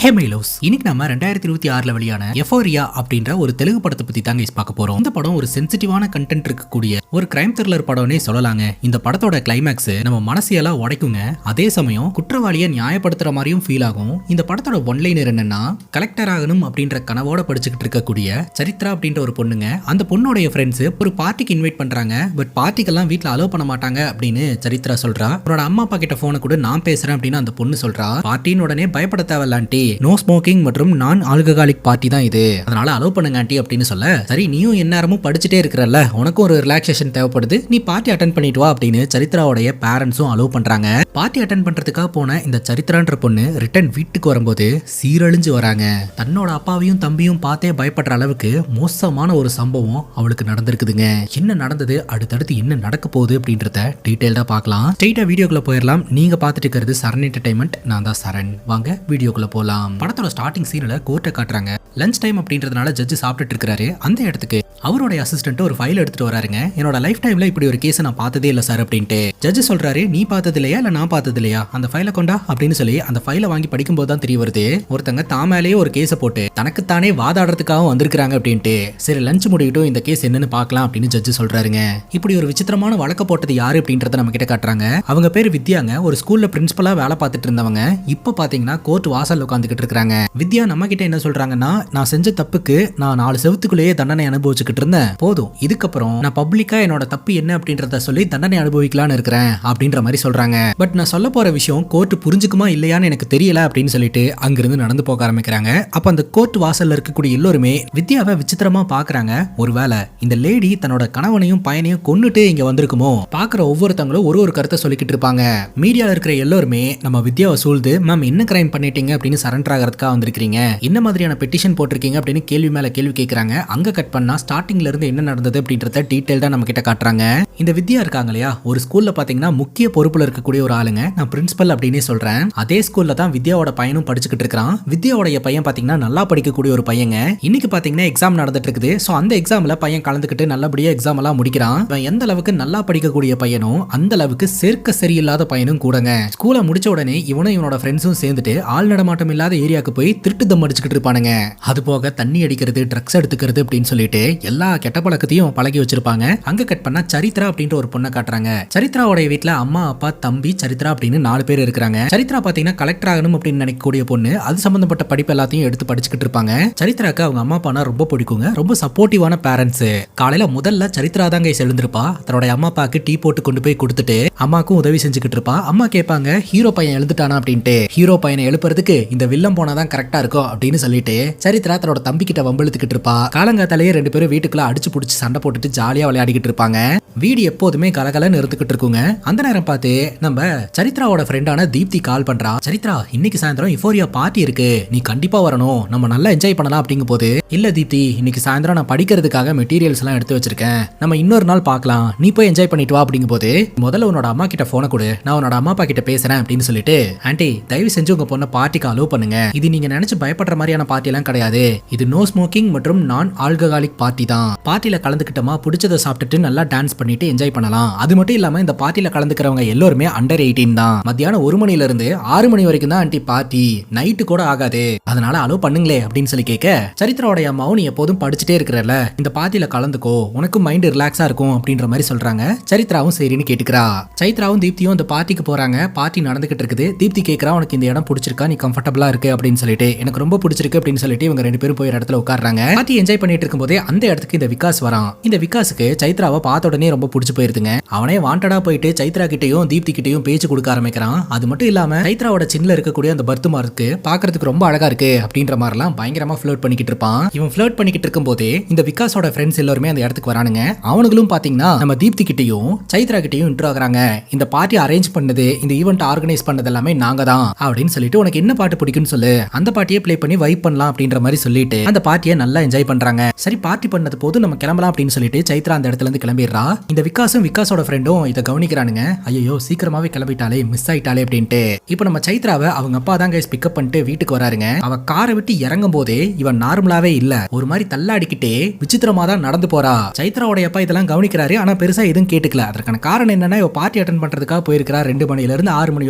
ஹே மைலோஸ், இன்னைக்கு நம்ம 2026 வெளியான எஃபோரியா அப்படின்ற ஒரு தெலுங்கு படத்தை பத்தி தாங்க பார்க்க போறோம். இந்த படம் ஒரு சென்சிட்டிவான கண்டென்ட் இருக்கக்கூடிய ஒரு கிரைம் த்ரில்லர் படம்னே சொல்லலாங்க. இந்த படத்தோட கிளைமேக்ஸ் நம்ம மனசையெல்லாம் உடைக்குங்க. அதே சமயம் குற்றவாளியை நியாயப்படுத்துற மாதிரியும் ஃபீல் ஆகும். இந்த படத்தோட ஒன்லைனர் என்னன்னா, கலெக்டர் ஆகணும் அப்படின்ற கனவோட படிச்சுக்கிட்டு இருக்கக்கூடிய சரித்ரா அப்படின்ற ஒரு பொண்ணுங்க. அந்த பொண்ணோடைய ஃப்ரெண்ட்ஸ் ஒரு பார்ட்டிக்கு இன்வைட் பண்றாங்க. பட் பார்ட்டிக்கெல்லாம் வீட்டுல அலோவ் பண்ண மாட்டாங்க அப்படின்னு சரித்ரா சொல்றா. அவரோட அம்மா அப்பா கிட்ட போன கூட நான் பேசுறேன் அப்படின்னு அந்த பொண்ணு சொல்றா. பார்ட்டின்னு உடனே பயப்பட தேவையில்லான்ட்டி, நோ ஸ்மோக்கிங் மற்றும் நான் ஆல்கஹாலிக் பார்ட்டி தான் இது, அதனால அலோவ் பண்ணுங்க ஆண்டி அப்படின்னு சொல்ல, சரி நீயும் எந்நேரமும் படிச்சுட்டே இருக்கிறல்ல, உனக்கும் ஒரு ரிலாக்ஸேஷன் தேவைப்படுது, நீ பார்ட்டி அட்டென்ட் பண்ணிட்டு வா அப்படின்னு சரித்ராவுடைய பேரண்ட்ஸும் அலோவ் பண்றாங்க. பார்ட்டி அட்டென்ட் பண்றதுக்காக போன இந்த சரித்ரான்ற பொண்ணு ரிட்டர்ன் வீட்டுக்கு வரும்போது சீரழிஞ்சு வராங்க. தன்னோட அப்பாவையும் தம்பியும் பார்த்தே பயப்படுற அளவுக்கு மோசமான ஒரு சம்பவம் அவளுக்கு நடந்திருக்குதுங்க. என்ன நடந்தது, அடுத்தடுத்து என்ன நடக்க போகுது அப்படின்றத டீடைல்டா பார்க்கலாம். ஸ்ட்ரெயிட்டா வீடியோக்குள்ள போயிடலாம். நீங்க பார்த்துட்டு இருக்கிறது சரண் என்டர்டைன்மெண்ட், நான் தான் சரண். வாங்க வீடியோக்குள்ள போலாம். படத்தோட ஸ்டார்டிங் சீன்ல கோர்ட்டை காட்டுறாங்க. லஞ்ச் டைம் அப்படின்றதுனால ஜட்ஜ் சாப்பிட்டுட்டு இருக்காரு. அந்த இடத்துக்கு அவருடைய அசிஸ்டன்ட் ஒரு ஃபைல் எடுத்துட்டு வராருங்க. என்னோட லைஃப் டைம்ல இப்படி ஒரு கேஸ் நான் பார்த்ததே இல்ல சார் அப்படின்ட்டு. ஜட்ஜ் சொல்றாரு, நீ பார்த்தது இல்லையா இல்ல நான் பார்த்தது இல்லையா, அந்த ஃபைலை கொண்டா அப்படின்னு சொல்லி அந்த ஃபைலை வாங்கி படிக்கும் போது தான் தெரிய வருது, ஒருத்தங்க தாமேலேயே ஒரு கேஸை போட்டு தனக்குத்தானே வாதாடுறதுக்காக வந்திருக்காங்க அப்படின்ட்டு. சரி லஞ்ச் முடியட்டும், இந்த கேஸ் என்னன்னு பார்க்கலாம் அப்படின்னு ஜட்ஜ் சொல்றாருங்க. இப்படி ஒரு விசித்திரமான வழக்க போட்டது யாரு அப்படின்றத நம்ம கிட்ட காட்டுறாங்க. அவங்க பேரு வித்யாங்க. ஒரு ஸ்கூல்ல பிரின்சிபலா வேலை பார்த்துட்டு இருந்தவங்க. இப்ப பாத்தீங்கன்னா கோர்ட் வாசல் உட்காந்துக்கிட்டு இருக்காங்க. வித்யா நம்ம கிட்ட என்ன சொல்றாங்கன்னா, நான் செஞ்ச தப்புக்கு நான் 4 செவத்துக்குள்ளேயே தண்டனை அனுபவிச்சுக்கிட்டு இருந்தேன், போதும் இதுக்கப்புறம் நான் பப்ளிக்கா என்னோட தப்பு என்ன அப்படின்றத சொல்லி தண்டனை அனுபவிக்கலான்னு இருக்கிறேன் அப்படின்ற மாதிரி சொல்றாங்க. பட் நான் சொல்ல போற விஷயம் கோர்ட் புரிஞ்சுக்குமா இல்லையான்னு எனக்கு தெரியல அப்படின்னு சொல்லிட்டு அங்கிருந்து நடந்து போக ஆரம்பிக்கிறாங்க. அப்ப அந்த கோர்ட் வாசல்ல இருக்கக்கூடிய எல்லோருமே வித்யாவை விசித்திரமா பாக்குறாங்க. ஒருவேளை இந்த லேடி தன்னோட கணவனையும் பையனையும் கொன்னுட்டு இங்க வந்திருக்குமோ. பாக்குற ஒவ்வொருத்தங்களும் ஒரு கருத்தை சொல்லிக்கிட்டு இருப்பாங்க. மீடியால இருக்கிற எல்லோருமே நம்ம வித்யாவை சூழ்ந்து, மேம் என்ன கிரைம் பண்ணிட்டீங்க அப்படின்னு சரண்டர் ஆகிறதுக்காக வந்திருக்கீங்க, என்ன மாதிரியான பெட்டிஷன் போட்டிருக்கீங்க அப்படின்னு கேள்வி மேல கேள்வி கேட்கறாங்க. அங்க கட் பண்ணா ஸ்டார்டிங்ல இருந்து என்ன நடந்தது அப்படின்றத டீடைல்டா நம்ம கிட்ட காட்டுறாங்க. இந்த வித்யா இருக்காங்க இல்லையா, ஒரு ஸ்கூல்ல பாத்தீங்கன்னா முக்கிய பொறுப்புல இருக்கக்கூடிய ஒரு ஆளுங்க. நான் பிரின்சிபல் அப்படின்னே சொல்றேன். அதே ஸ்கூல்ல தான் வித்யாவோட பையனும் படிச்சுக்கிட்டு இருக்கான். வித்யாவோட பையன் பாத்தீங்கன்னா நல்லா படிக்கக்கூடிய ஒரு பையங்க. இன்னைக்கு பாத்தீங்கன்னா எக்ஸாம் நடந்துட்டு இருக்குது. சோ அந்த எக்ஸாம்ல பையன் கலந்துக்கிட்டு நல்லபடியா எக்ஸாம் எல்லாம் முடிக்கிறான். எந்த அளவுக்கு நல்லா படிக்கக்கூடிய பையனும் அந்த அளவுக்கு சேர்க்க சரியில்லாத பையனும் கூடங்க. ஸ்கூலை முடிச்ச உடனே இவனும் இவனோட ஃப்ரெண்ட்ஸும் சேர்ந்துட்டு ஆள் நடமாட்டம் இல்லாத ஏரியாவுக்கு போய் திருட்டு தம் அடிச்சுக்கிட்டு இருப்பானுங்க. அது போக தண்ணி அடிக்கிறது, ட்ரக்ஸ் எடுத்துக்கிறது அப்படின்னு சொல்லிட்டு எல்லா கெட்ட பழக்கத்தையும் பழகி வச்சிருப்பாங்க. அங்க கட் பண்ணா சரித்ரா அப்படின்ற ஒரு பொண்ணை காட்டுறாங்க. சரித்ராவோட வீட்டுல அம்மா அப்பா தம்பி சரித்ரா அப்படின்னு 4 பேர் இருக்காங்க. சரித்ரா பாத்தீங்கன்னா கலெக்டர் ஆகணும் அப்படின்னு நினைக்கக்கூடிய பொண்ணு. அது சம்பந்தப்பட்ட படிப்பு எல்லாத்தையும் எடுத்து படிச்சுக்கிட்டு இருப்பாங்க. சரித்ராக்கு அவங்க அம்மா அப்பானா ரொம்ப பிடிக்குங்க. ரொம்ப சப்போர்ட்டிவான பேரண்ட்ஸ். காலையில முதல்ல சரித்ரா தாங்க எழுந்திருப்பா. தன்னோட அம்மா அப்பாக்கு டீ போட்டு கொண்டு போய் கொடுத்துட்டு அம்மாக்கும் உதவி செஞ்சுக்கிட்டு இருப்பா. அம்மா கேட்பாங்க, ஹீரோ பையன் எழுந்துட்டானா அப்படின்ட்டு. ஹீரோ பையனை எழுப்புறதுக்கு இந்த வில்லம் போனாதான் கரெக்டா இருக்கும் அப்படின்னு சொல்லிட்டு சரித்ரா தன்னோட தம்பி கிட்ட வம்பிழுத்துக்கிட்டு இருப்பா. காலங்காத்தாலேயே 2 பேரும் வீட்டுக்குள்ள அடிச்சு புடிச்சு சண்டை போட்டுட்டு ஜாலியா விளையாடிக்கிட்டு இருப்பாங்க. வீடு எப்போதுமே கலகலன்னு இருந்துகிட்டு இருக்குங்க. அந்த நேரம் பார்த்து நம்ம சரித்ராவோட ஃப்ரெண்டான தீப்தி கால் பண்றா. சரித்ரா, இன்னைக்கு சாயந்தரம் எஃபோரியா பார்ட்டி இருக்கு, நீ கண்டிப்பா வரணும், நம்ம நல்லா என்ஜாய் பண்ணலாம் அப்படிங்கும் போது, இல்ல தீப்தி இன்னைக்கு சாயந்தரம் நான் படிக்கிறதுக்காக மெட்டீரியல்ஸ் எல்லாம் எடுத்து வச்சிருக்கேன், நம்ம இன்னொரு நாள் பார்க்கலாம், நீ போய் என்ஜாய் பண்ணிட்டு வா அப்படிங்கும் போது, முதல்ல உன்னோட அம்மா கிட்ட போன கொடு, நான் உன்னோட அம்மா அப்பா கிட்ட பேசுறேன் அப்படின்னு சொல்லிட்டு, ஆண்டி தயவு செஞ்சு உங்க பொண்ணை பார்ட்டிக்கு அலோவ் பண்ணுங்க, இது நீங்க நினைச்சு பயப்படுற மாதிரியான பார்ட்டி எல்லாம் கிடையாது, இது நோ ஸ்மோக்கிங் மற்றும் நான் ஆல்கஹாலிக் பார்ட்டி தான். பார்ட்டியில கலந்துக்கிட்டமா பிடிச்சதை சாப்பிட்டுட்டு நல்லா டான்ஸ் பண்ணிட்டு என்ஜாய் பண்ணலாம். அது மட்டும் இல்லாம இந்த பார்ட்டியில கலந்துக்கிறவங்க எல்லாருமே அண்டர் 18 தான். மத்தியானம் 1 மணில இருந்து 6 மணி வரைக்கும் தான் ஆண்டி பார்ட்டி, நைட்டு கூட ஆகாது, அதனால அலோவ் பண்ணுங்களே அப்படின்னு சொல்லி கேட்க, சரித்ராவோட அம்மாவும் நீ எப்போதும் படிச்சுட்டே இருக்கிறல, இந்த பார்ட்டியில கலந்துக்கோ, உனக்கு மைண்ட் ரிலாக்ஸா இருக்கும் அப்படின்ற மாதிரி சொல்றாங்க. சரித்ராவும் சரின்னு கேட்டுக்கிறா. சைத்ராவும் தீப்தியும் இந்த பார்ட்டிக்கு போறாங்க. பார்ட்டி நடந்துகிட்டு இருக்குது. தீப்தி கேட்கறா, உனக்கு இந்த இடம் பிடிச்சிருக்கா, நீ கம்ஃபர்டபுளா இருக்கு அப்படின்னு சொல்லிட்டு. எனக்கு ரொம்ப பிடிச்சிருக்கு அப்படின்னு சொல்லிட்டு இவங்க 2 பேரும் போய் இடத்துல உட்கார்றாங்க. பார்ட்டி என்ஜாய் பண்ணிட்டு இருக்கும்போதே அந்த இடத்துக்கு இந்த விகாஸ் வரான். இந்த விகாஸுக்கு சைத்ராவை பார்த்த உடனே ரொம்ப பிடிச்சு போயிருதுங்க. அவனே வாண்டடா போயிட்டு சைத்ரா கிட்டையும் தீப்தி கிட்டையும் பேச்சு கொடுக்க ஆரம்பிக்கிறான். அது மட்டும் இல்லாம சைத்ராவோட சின்ல இருக்கக்கூடிய அந்த பர்த் மார்க்கு பாக்குறதுக்கு ரொம்ப அழகா இருக்கு அப்படின்ற மாதிரிலாம் பயங்கரமா ஃப்ளர்ட் பண்ணிக்கிட்டு இருப்பான். இவன் ஃப்ளர்ட் பண்ணிக்கிட்டு இருக்கும் போதே இந்த விகாஸோட ஃப்ரெண்ட்ஸ் எல்லாருமே அந்த இடத்துக்கு வரானுங்க. அவனுங்களும் பாத்தீங்கன்னா நம்ம தீப்தி கிட்டையும் சைத்ரா கிட்டையும் இன்ட்ரோ ஆகுறாங்க. இந்த பார்ட்டி அரேஞ்ச் பண்ணது, இந்த ஈவெண்ட் ஆர்கனைஸ் பண்ணது எல்லாமே நாங்க தான் அப்படின்னு சொல்லிட்டு, உனக்கு என்ன பாட்டு பிடிக்கும்னு சொல்லு, அந்த பாட்டியை ப்ளே பண்ணி வைப் பண்ணலாம் அப்படின்ற மாதிரி சொல்லிட்டு அந்த பார்ட்டியை நல்லா என்ஜாய் பண்றாங்க. சரி பார்ட்டி பண்ணது போது நம்ம கிளம்பலாம் அப்படின்னு சொல்லிட்டு சைத்ரா அந்த இடத்துல இருந்து கிளம்பிடுறா. இந்த விகாஸும் விகாஸோட ஃப்ரெண்டும் இதை கவனிக்கிறானுங்க. ஐயோ சீக்கிரமாவே கிளம்பிட்டாலே, மிஸ் ஆயிட்டாலே அப்படின்ட்டு. இப்போ நம்ம சைத்ராவை அவங்க அப்பா தான் கைஸ் பிக்கப் பண்ணிட்டு வீட்டுக்கு வராருங்க. அவ காரை விட்டு இறங்கும் போதே இவன் நார்மலாவே இல்ல, ஒரு மாதிரி தள்ளாடிக்கிட்டே விசித்திரமா தான் நடந்து போறா. சைத்ராவோட அப்பா இதெல்லாம் கவனிக்கிறாரு. ஆனா பெருசா எதுவும் கேட்டுக்கல. அதற்கான காரணம் என்னன்னா, இவ பார்ட்டி அட்டென்ட் பண்றதுக்காக போயிருக்கா. 2 மணில இருந்து 6 மணி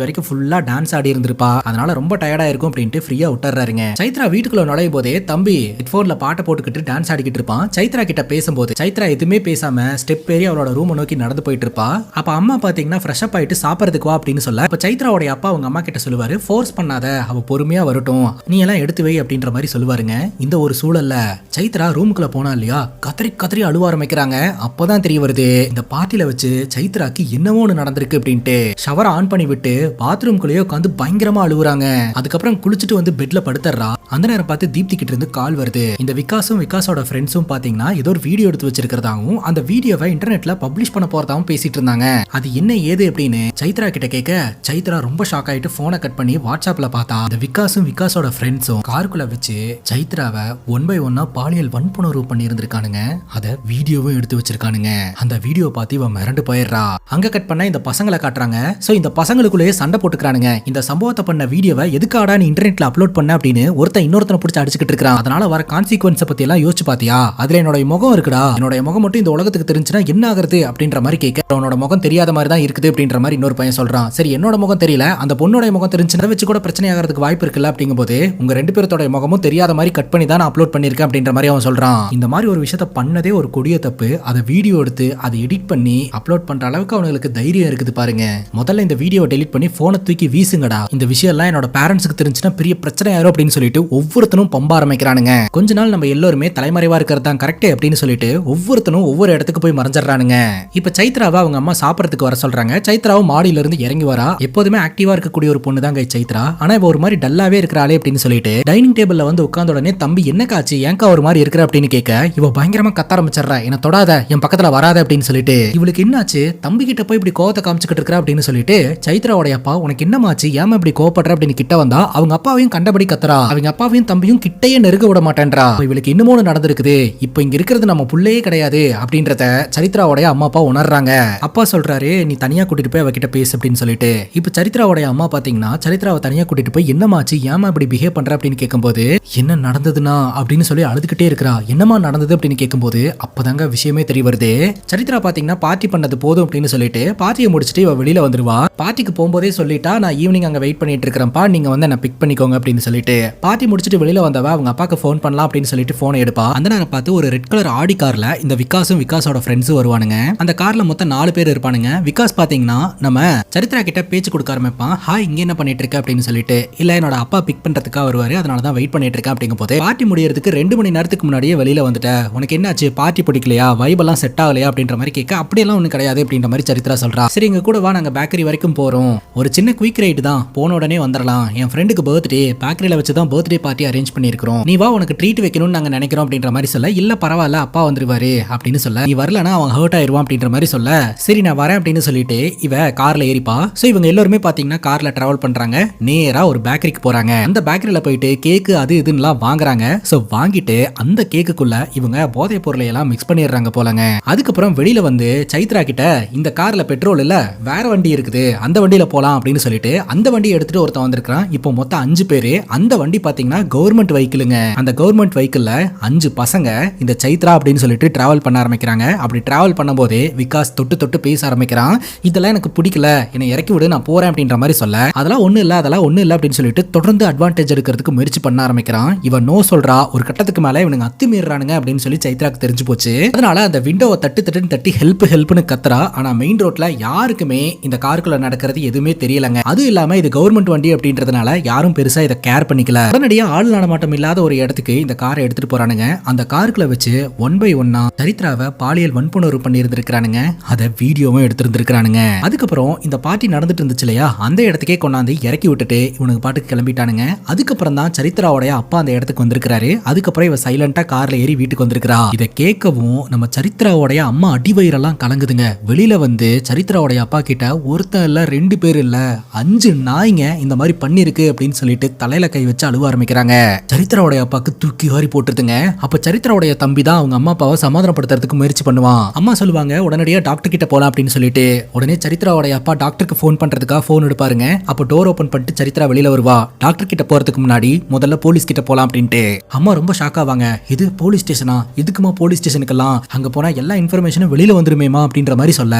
வரைக்கும் ஃபுல்லா டான்ஸ் ஆடி இருந்திருப்பா. அதனால ரொம்ப டயர்டா இருக்கும் அப்படின்ட்டு ஃப்ரீயா விட்டுறாருங்க. சைத்ரா வீட்டுக்குள்ள நுழையும் போதே தம்பி ஹெட்போன்ல பாட்டை போட்டுக்கிட்டு டான்ஸ் ஆடிக்கிட்டு இருப்பான். சைத்ரா கிட்ட பேசும்போது சைத்ரா எதுவுமே பேசாம ஸ்டெப் ஏறி அவளோட ரூம் நோக்கி நடந்து போயிட்டு இருப்பா. அப்ப அம்மா பாத்தீங்கன்னா ஃப்ரெஷ் அப் ஆயிட்டு சாப்பிடறதுக்கு வா அப்படின்னு சொல்ல, அப்ப சைத்ராவுடைய அப்பா அவங்க அம்மா கிட்ட சொல்லுவாரு, ஃபோர்ஸ் பண்ணாத, அவ பொறுமையா வரட்டும், நீ எல்லாம் எடுத்து வை அப்படின்ற மாதிரி சொல்லுவாருங்க. இந்த ஒரு சூழல்ல சைத்ரா ரூமுக்குள்ள போனா இல்லையா, கதறி கதறி அழுவ ஆரம்பிக்கிறாங்க. அப்பதான் தெரிய வருது இந்த பார்ட்டில வச்சு சைத்ராக்கு என்னவோ ஒன்று நடந்திருக்கு அப்படின்ட்டு. ஷவர் ஆன் பண்ணி விட்டு பாத்ரூம்குள்ளேயே உட்காந்து பயங்கரமா அழுவுறாங்க. அதுக்கப்புறம் குளிச்சுட்டு வந்து பெட்ல படுத்துறா. அந்த நேரம் பார்த்து தீப்தி கிட்ட இருந்து கால் வருது. இந்த விகாஸும் விகாஸோட ஃப்ரெண்ட்ஸும் பாத்தீங்கன்னா ஏதோ ஒரு வீடியோ எடுத்து வச்சிருக்கிறதாவும் அந்த வீடியோவை இன்டர்நெட்ல பப்ளிஷ் பண்ண போறதாவும் பேசிட்டு இருந்தாங்க. அது என்ன ஏது அப்படின்னு சைத்ரா கிட்ட கேட்க சைத்ரா ரொம்ப ஷாக் ஆயிட்டு போனை கட் பண்ணி வாட்ஸ்அப்ல பார்த்தா இந்த விகாஸும் விகாஸோட ஃப்ரெண்ட்ஸும் காருக்குள்ள வச்சு சைத்ராவை ஒன் பை ஒன்னா பாலியல் வன்புணர்வு பண்ணி இருந்திருக்கானுங்க. அத வீடியோவும் எடுத்து வச்சிருக்கானுங்க. அந்த வீடியோ பார்த்து இவன் மிரண்டு போயிடுறா. அங்க கட் பண்ண இந்த பசங்களை காட்டுறாங்க. சோ இந்த பசங்களுக்குள்ளேயே சண்டை போட்டுக்கிறானுங்க. இந்த சம்பவத்தை பண்ண வீடியோவை எதுக்காடா நீ இன்டர்நெட்ல அப்லோட் பண்ண அப்படின்னு ஒருத்தன் இன்னொருத்தனை பிடிச்சி அடிச்சுக்கிட்டு இருக்கான். அதனால வர கான்சிக்வன்ஸ் பத்தி எல்லாம் யோசிச்சு பாத்தியா, அதுல என்னோட முகம் இருக்குடா, என்னோட முகம் மட்டும் இந்த உலகத்துக்கு தெரிஞ்சுனா என்ன ஆகுறது அப்படின்ற மாதிரி கேட்க, அவனோட முகம் தெரியாத மாதிரி தான் இருக்குது அப்படின்ற மாதிரி இன்னொரு பையன் சொல்றான். சரி என்னோட முகம் தெரியல, அந்த பொண்ணோட முகம் தெரிஞ்சுனா வச்சு கூட பிரச்சனை ஆகிறதுக்கு வாய்ப்பு இருக்குல்ல அப்படிங்கும்போது உங்க ரெண்டு பேரோட முகமும் தெரியாத மாதிரி கட் பண்ணி தான் அப்லோட் பண்ணிருக்கேன் அப்படின்ற மாதிரி அவன் சொல்றான். இந்த மாதிரி ஒரு விஷயத்த பண்ணதே ஒரு கொடிய தப்பு. அதை வீடியோ எடுத்து அதை எடிட் பண்ணி அப்லோட் பண்ற அளவுக்கு அவங்களுக்கு தைரியம் இருக்குது பாருங்க. முதல்ல இந்த வீடியோவை டெலிட் பண்ணி போனை தூக்கி வீசுங்கடா, இந்த விஷயம் எல்லாம் என்னோட பேரண்ட்ஸ்க்கு தெரிஞ்சுனா பெரிய பிரச்சனை ஆயிரும் அப்படின்னு சொல்லிட்டு ஒவ்வொருத்தனும் பம்ப ஆரம்பிக்கிறானுங்க. கொஞ்ச நாள் நம்ம எல்லாருமே தலைமறைவா இருக்கிறது தான் கரெக்ட் அப்படின்னு சொல்லிட்டு ஒவ்வொருத்தனும் ஒவ்வொரு இடத்துக்கு போய் மறைஞ்சிடறானுங்க. இப்ப சைத்ராவை அவங்க அம்மா சாப்பிடறதுக்கு வர சொல்றாங்க. சைத்ராவும் மாடியில இருந்து இறங்கி வரா. எப்போதுமே ஆக்டிவா இருக்கக்கூடிய ஒரு பொண்ணு தான் சைத்ரா. ஆனா இவ ஒரு மாதிரி டல்லாவே இருக்கிறாளே அப்படின்னு சொல்லிட்டு டைனிங் டேபிள்ல வந்து உட்கார்ந்த உடனே தம்பி என்ன காச்சு ஏங்கா ஒரு மாதிரி இருக்கிற அப்படின்னு கேட்க இவ பயங்கரமா கத்த ஆரம்பிச்சிடறா. என்ன தொடாத, என் பக்கத்துல வராத அப்படின்னு சொல்லிட்டு. இவளுக்கு என்னாச்சு, தம்பி கிட்ட போய் இப்படி கோவத்தை காமிச்சுக்கிட்டு இருக்கிற அப்படின்னு சொல்லிட்டு சைத்ராவோட அப்பா உனக்கு என்னமாச்சு, ஏமா இப்படி கோவப்படுற அப்படின்னு கிட்ட வந்தா அவங்க அப்பாவையும் கண்டபடி கத்துறா. அவங்க அப்பாவையும் தம்பியும் கிட்டையே நெருங்க விட மாட்டேன்றா. இவளுக்கு இன்னமும் நடந்திருக்குது, இப்ப இங்க இருக்கிறது நம்ம புள்ளையே கிடையாது அப்படின்றத சரித்ராவோட அம்மா அப்பா உணர்றாங்க. அப்பா சொல்றாரு நீ தனியா கூட்டிட்டு போய் அவகிட்ட பேசு அப்படின்னு சொல்லிட்டு. இப்ப சரித்ராவோட அம்மா பாத்தீங்கன்னா சரித்ராவை தனியா கூட்டிட்டு போய் என்னமாச்சு ஏமா இப்படி பிஹேவ் பண்ற அப்படின்னு கேட்கும்போது என்ன நடந்ததுன்னா அப்படின்னு சொல்லி அழுதுகிட்டே இருக்கிறா. என்னமா நடந்தது அப்படின்னு கேட்கும்போது அப்பதாங்க விஷயமே தெரிய வருது. சரித்ரா பாத்தீங்கன்னா பார்ட்டி பண்ணது போதும் அப்படின்னு சொல்லிட்டு பார்ட்டியை முடிச்சுட்டு இவ வெளியில வந்துருவா. பார்ட்டிக்கு போகும்போதே சொல்லிட்டா நான் ஈவினிங் அங்க வெயிட் பண்ணிட்டு இருக்கிறேன்ப்பா, நீங்க வந்து என்ன பிக் பண்ணிக்கோங்க அப்படின்னு சொல்லிட்டு. பார்ட்டி முடிச்சுட்டு வெளியில வந்தவ அவங்க அப்பாக்கு ஃபோன் பண்ணலாம் அப்படின்னு சொல்லிட்டு போனை எடுப்பா. அந்த நேரம் பார்த்து ஒரு ரெட் கலர் ஆடி கார்ல இந்த விகாஸும் விகாஸோட ஃப்ரெண்ட்ஸும் வருவானுங்க. அந்த கார்ல மொத்தம் 4 பேர் இருப்பானுங்க. விகாஸ் பாத்தீங்கன்னா நம்ம சரித்ரா கிட்ட பேச்சு கொடுக்க ஆரம்பிப்பான். ஹாய் இங்க என்ன பண்ணிட்டு இருக்க அப்படின்னு சொல்லிட்டு. இல்ல என்னோட அப்பா பிக் பண்றதுக்காக வருவாரு, அதனால தான் வெயிட் பண்ணிட்டு இருக்கேன் அப்படிங்கும் போது பார்ட்டி முடியறதுக்கு 2 மணி நேரத்துக்கு முன்னாடியே வெளியில வந்துட்ட, உனக்கு என்னாச்சு பார்ட்டி பிடிக்கலையா, வைப் எல்லாம் செட் ஆகலையா அப்படின்ற மாதிரி கேட்க அப்படியெல்லாம் ஒண்ணு கிடையாது அப்படின்ற மாதிரி சரித்ரா சொல்றா. சரி இங்க கூட வா, நாங்க பேக்கரி வரைக்கும் போறோம், ஒரு சின்ன குயிக் ரைடு தான், போன உடனே வந்துடலாம், என் ஃப்ரெண்டுக்கு பர்த்டே, பேக்கரியில வச்சு தான் பர்த்டே பார்ட்டி அரேஞ்ச் பண்ணிருக்கோம், நீ வா உனக்கு ட்ரீட் வைக்கணும்னு நாங்க நினைக்கிறோம் அப்படின்ற மாதிரி சொல்ல. இல்ல பரவாயில்ல அப்பா வந்துருவாரு அப்படின்னு சொல்ல. நீ வரலனா அவன் ஹர்ட் ஆயிருவான் அப்படின்ற மாதிரி சொல்ல. சரி நான் வரேன் அப்படின்னு சொல்லிட்டு இவ கார்ல ஏறிப்பா. சோ இவங்க எல்லாருமே பாத்தீங்கன்னா கார்ல டிராவல் பண்றாங்க. நேரா ஒரு பேக்கரிக்கு போறாங்க. அந்த பேக்கரியில போயிட்டு கேக்கு அது இதுன்னு வாங்குறாங்க. சோ வாங்கிட்டு அந்த கேக்குக்குள்ள இவங்க போதை பொருளை எல்லாம் மிக்ஸ் பண்ணிடுறாங்க போலங்க. அதுக்கப்புறம் வெளியில வந்து சைத்ரா கிட்ட இந்த கார்ல பெட்ரோல் இல்ல வேற வண்டி இருக்குது, அந்த வண்டியில போலாம் அப்படின்னு சொல்லிட்டு அந்த வண்டியை எடுத்துட்டு ஒருத்தன் வந்திருக்கான். இப்போ மொத்தம் 5 பேரு. அந்த வண்டி பாத்தீங்கன்னா கவர்மெண்ட் வெஹிக்கிளுங்க. அந்த கவர்மெண்ட் வெஹிக்கிள்ல 5 பசங்க இந்த சைத்ரா அப்படின்னு சொல்லிட்டு டிராவல் பண்ண ஆரம்பிக்கிறாங்க. அப்படி டிராவல் பண்ணும்போது விகாஸ் தொட்டு தொட்டு பேச ஆரம்பிக்கிறான். இதெல்லாம் எனக்கு பிடிக்கல, என்னை இறக்கி விடு, நான் போறேன் அப்படின்ற மாதிரி சொல்ல. அதெல்லாம் ஒண்ணு இல்ல அப்படின்னு சொல்லிட்டு தொடர்ந்து அட்வான்டேஜ் எடுக்கிறதுக்கு முயற்சி பண்ண ஆரம்பிக்கிறான். இவன் நோ சொல்றா. ஒரு கட்டத்துக்கு மேல இவனுங்க அத்துமீறானுங்க அப்படின்னு சொல்லி சைத்ராக்கு தெரிஞ்சு போச்சு. அதனால அந்த விண்டோவை தட்டி ஹெல்ப்னு கத்துறா. ஆனா மெயின் ரோட்ல யாருக்குமே இந்த காருக்குள்ள நடக்கிறது எதுவுமே தெரியலங்க. அதுவும் இல்லாம இது கவர்மெண்ட் வண்டி அப்படின்றதுனால யாரும் பெருசா இதை கேர் பண்ணிக்கல. உடனடியா ஆள் நடமாட்டம் இல்லாத ஒரு இடத்துக்கு இந்த காரை எடுத்துட்டு போறானுங்க. அந்த காருக்குள்ள வச்சு 1 by 1 சரித்ராவை பாலியல் வன்புணர்வு பண்ணி இருந்திருக்கானுங்க. அதை வீடியோவும் எடுத்திருந்திருக்கானுங்க. அதுக்கப்புறம் இந்த பார்ட்டி நடந்துட்டு இருந்துச்சு இல்லையா, அந்த இடத்துக்கே கொண்டாந்து இறக்கி விட்டுட்டு இவனுக்கு பாட்டுக்கு கிளம்பிட்டானுங்க. அதுக்கப்புறம் தான் சரித்ராவோட அப்பா அந்த இடத்துக்கு வந்திருக்காரு. அதுக்கப்புறம் இவ சைலண்டா கார்ல ஏறி வீட்டுக்கு வந்திருக்கா. இதை கேட்கவும் நம்ம சரித்ராவோட அம்மா அடிவயிறெல்லாம் கலங்குதுங்க. வெளியில வந்து சரித்ராவோட அப்பா கிட்ட ஒருத்தன் இல்ல 2 பேர் இல்ல 5 நாய்ங்க இந்த மாதிரி பண்ணிருக்கு அப்படின்னு சொல்லிட்டு தலையில கை வச்சு அழுவ ஆரம்பிக்கிறாங்க. சரித்ராவோட அப்பாக்கு தூக்கி வாரி போட்டுருதுங்க. அப்ப சரித்ராவோட தம்பி தான் அவங்க அம்மா அப்பாவை சமாதானப்படுத்துறதுக்கு முயற்சி பண்ணுவான். அம்மா சொல்லுவாங்க உடனடியா டாக்டர் கிட்ட போலாம் அப்படின்னு சொல்லிட்டு. உடனே சரித்ராவோட அப்பா டாக்டருக்கு போன் பண்றதுக்காக போன் எடுப்பாருங்க. அப்ப டோர் ஓபன் பண்ணிட்டு சரித்ரா வெளியில வருவா. டாக்டர் கிட்ட போறதுக்கு முன்னாடி முதல்ல போலீஸ் கிட்ட போலாம் அப்படின்ட்டு. அம்மா ரொம்ப ஷாக் ஆவாங்க. இது போலீஸ் ஸ்டேஷனா, இதுக்குமா போலீஸ் ஸ்டேஷனுக்கெல்லாம், அங்க போனா எல்லா இன்ஃபர்மேஷனும் வெளியில வந்துருமேமா அப்படின்ற மாதிரி சொல்ல.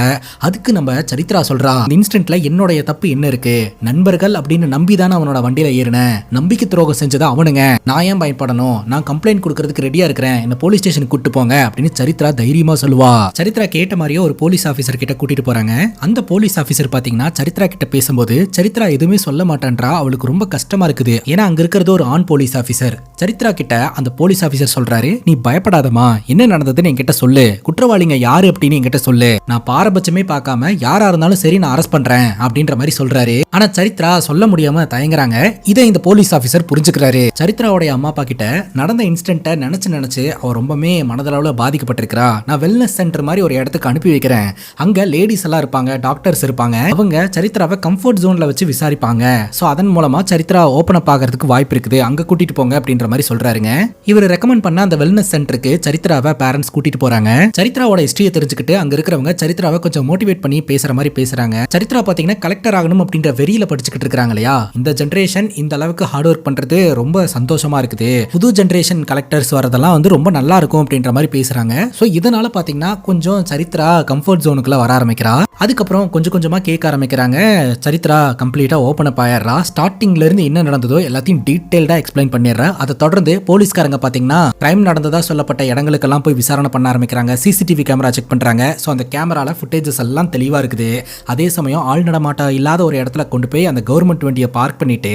அதுக்கு நம்ம சரித்ரா சொல்றா, இன்ஸ்டன்ட்ல என்னோட தப்பு என்ன இருக்கு, நண்பர்கள் அப்படின்னு நம்பிதானே அவனோட வண்டியில பதவியில ஏறினேன், நம்பிக்கை துரோகம் செஞ்சது அவனுங்க, நான் ஏன் பயப்படணும், நான் கம்ப்ளைண்ட் கொடுக்கறதுக்கு ரெடியா இருக்கிறேன், என்ன போலீஸ் ஸ்டேஷனுக்கு கூட்டு போங்க அப்படின்னு சரித்ரா தைரியமா சொல்லுவா. சரித்ரா கேட்ட மாதிரியே ஒரு போலீஸ் ஆபீசர் கிட்ட கூட்டிட்டு போறாங்க. அந்த போலீஸ் ஆபீசர் பாத்தீங்கன்னா சரித்ரா கிட்ட பேசும்போது சரித்ரா எதுவுமே சொல்ல மாட்டேன்றா. அவளுக்கு ரொம்ப கஷ்டமா இருக்குது. ஏன்னா அங்க இருக்கிறது ஒரு ஆண் போலீஸ் ஆபீசர். சரித்ரா கிட்ட அந்த போலீஸ் ஆபீசர் சொல்றாரு, நீ பயப்படாதமா, என்ன நடந்ததுன்னு என்கிட்ட சொல்லு, குற்றவாளிங்க யாரு அப்படின்னு என்கிட்ட சொல்லு, நான் பாரபட்சமே பார்க்காம யாரா இருந்தாலும் சரி நான் அரெஸ்ட் பண்றேன் அப்படின்ற மாதிரி சொல்றாரு. ஆனா சரித்ரா சொல்ல முடியாம தயங்குறாங்க. இதை இந்த போலீஸ் ஆபீசர் புரிஞ்சுக்கிறாரு. சரித்ராவுடைய அம்மா அப்பா கிட்ட நடந்த இன்சிடென்ட்டை நினைச்சு அவ ரொம்பவே மனதளவுல பாதிக்கப்பட்டிருக்கிறா. நான் வெல்னஸ் சென்டர் மாதிரி ஒரு இடத்துக்கு அனுப்பி வைக்கிறேன். அங்க லேடிஸ் எல்லாம் இருப்பாங்க, டாக்டர்ஸ் இருப்பாங்க. அவங்க சரித்ராவை கம்ஃபர்ட் ஜோன்ல வச்சு விசாரிப்பாங்க. சோ அதன் மூலமா சரித்ரா ஓபன் அப் ஆகிறதுக்கு வாய்ப்பு இருக்குது, அங்க கூட்டிட்டு போங்க அப்படின்ற மாதிரி சொல்றாருங்க. இவர் ரெக்கமெண்ட் பண்ண அந்த வெல்னஸ் சென்டருக்கு சரித்ராவை பேரண்ட்ஸ் கூட்டிட்டு போறாங்க. சரித்ராவோட ஹிஸ்டரியை தெரிஞ்சுக்கிட்டு அங்க இருக்கிறவங்க சரித்ராவை கொஞ்சம் மோட்டிவேட் பண்ணி பேசுற மாதிரி பேசுறாங்க. சரித்ரா பாத்தீங்கன்னா கலெக்டர் ஆகணும் அப்படின்ற வெறியில படிச்சுக்கிட்டு இருக்காங்க இல்லையா. இந்த ஜெனரேஷன் இந்த அளவுக்கு ஹார்ட் ஒர்க் பண்றது ரொம்ப சந்தோஷமா இருக்குது. புது ஜெனரேஷன் கலெக்டர்ஸ் வரதெல்லாம் வந்து ரொம்ப நல்லா இருக்கும் அப்படின்ற மாதிரி பேசுறாங்க. சோ இதனால பாத்தீங்கன்னா கொஞ்சம் சரித்ரா கம்ஃபர்ட் ஜோனுக்குள்ள வர ஆரம்பிக்கிறா. அதுக்கப்புறம் கொஞ்சம் கொஞ்சமா கேட்க ஆரம்பிக்கிறாங்க. சரித்ரா கம்ப்ளீட்டா ஓபன் அப் ஆயிடுறா. ஸ்டார்டிங்ல இருந்து என்ன நடந்ததோ எல்லாத்தையும் டீடைல்டா எக்ஸ்பிளைன் பண்ணிடுறா. அதை தொடர்ந்து போலீஸ்காரங்க பாத்தீங்கன்னா கிரைம் நடந்ததா சொல்லப்பட்ட இடங்களுக்கெல்லாம் போய் விசாரணை பண்ண ஆரம்பிக்கிறாங்க. சிசிடிவி கேமரா செக் பண்றாங்க. சோ அந்த கேமரால ஃபுட்டேஜஸ் எல்லாம் தெளிவா இருக்குது. அதே சமயம் ஆள் நடமாட்டம் இல்லாத ஒரு இடத்துல கொண்டு போய் அந்த கவர்மெண்ட் வண்டியை பார்க் பண்ணிட்டு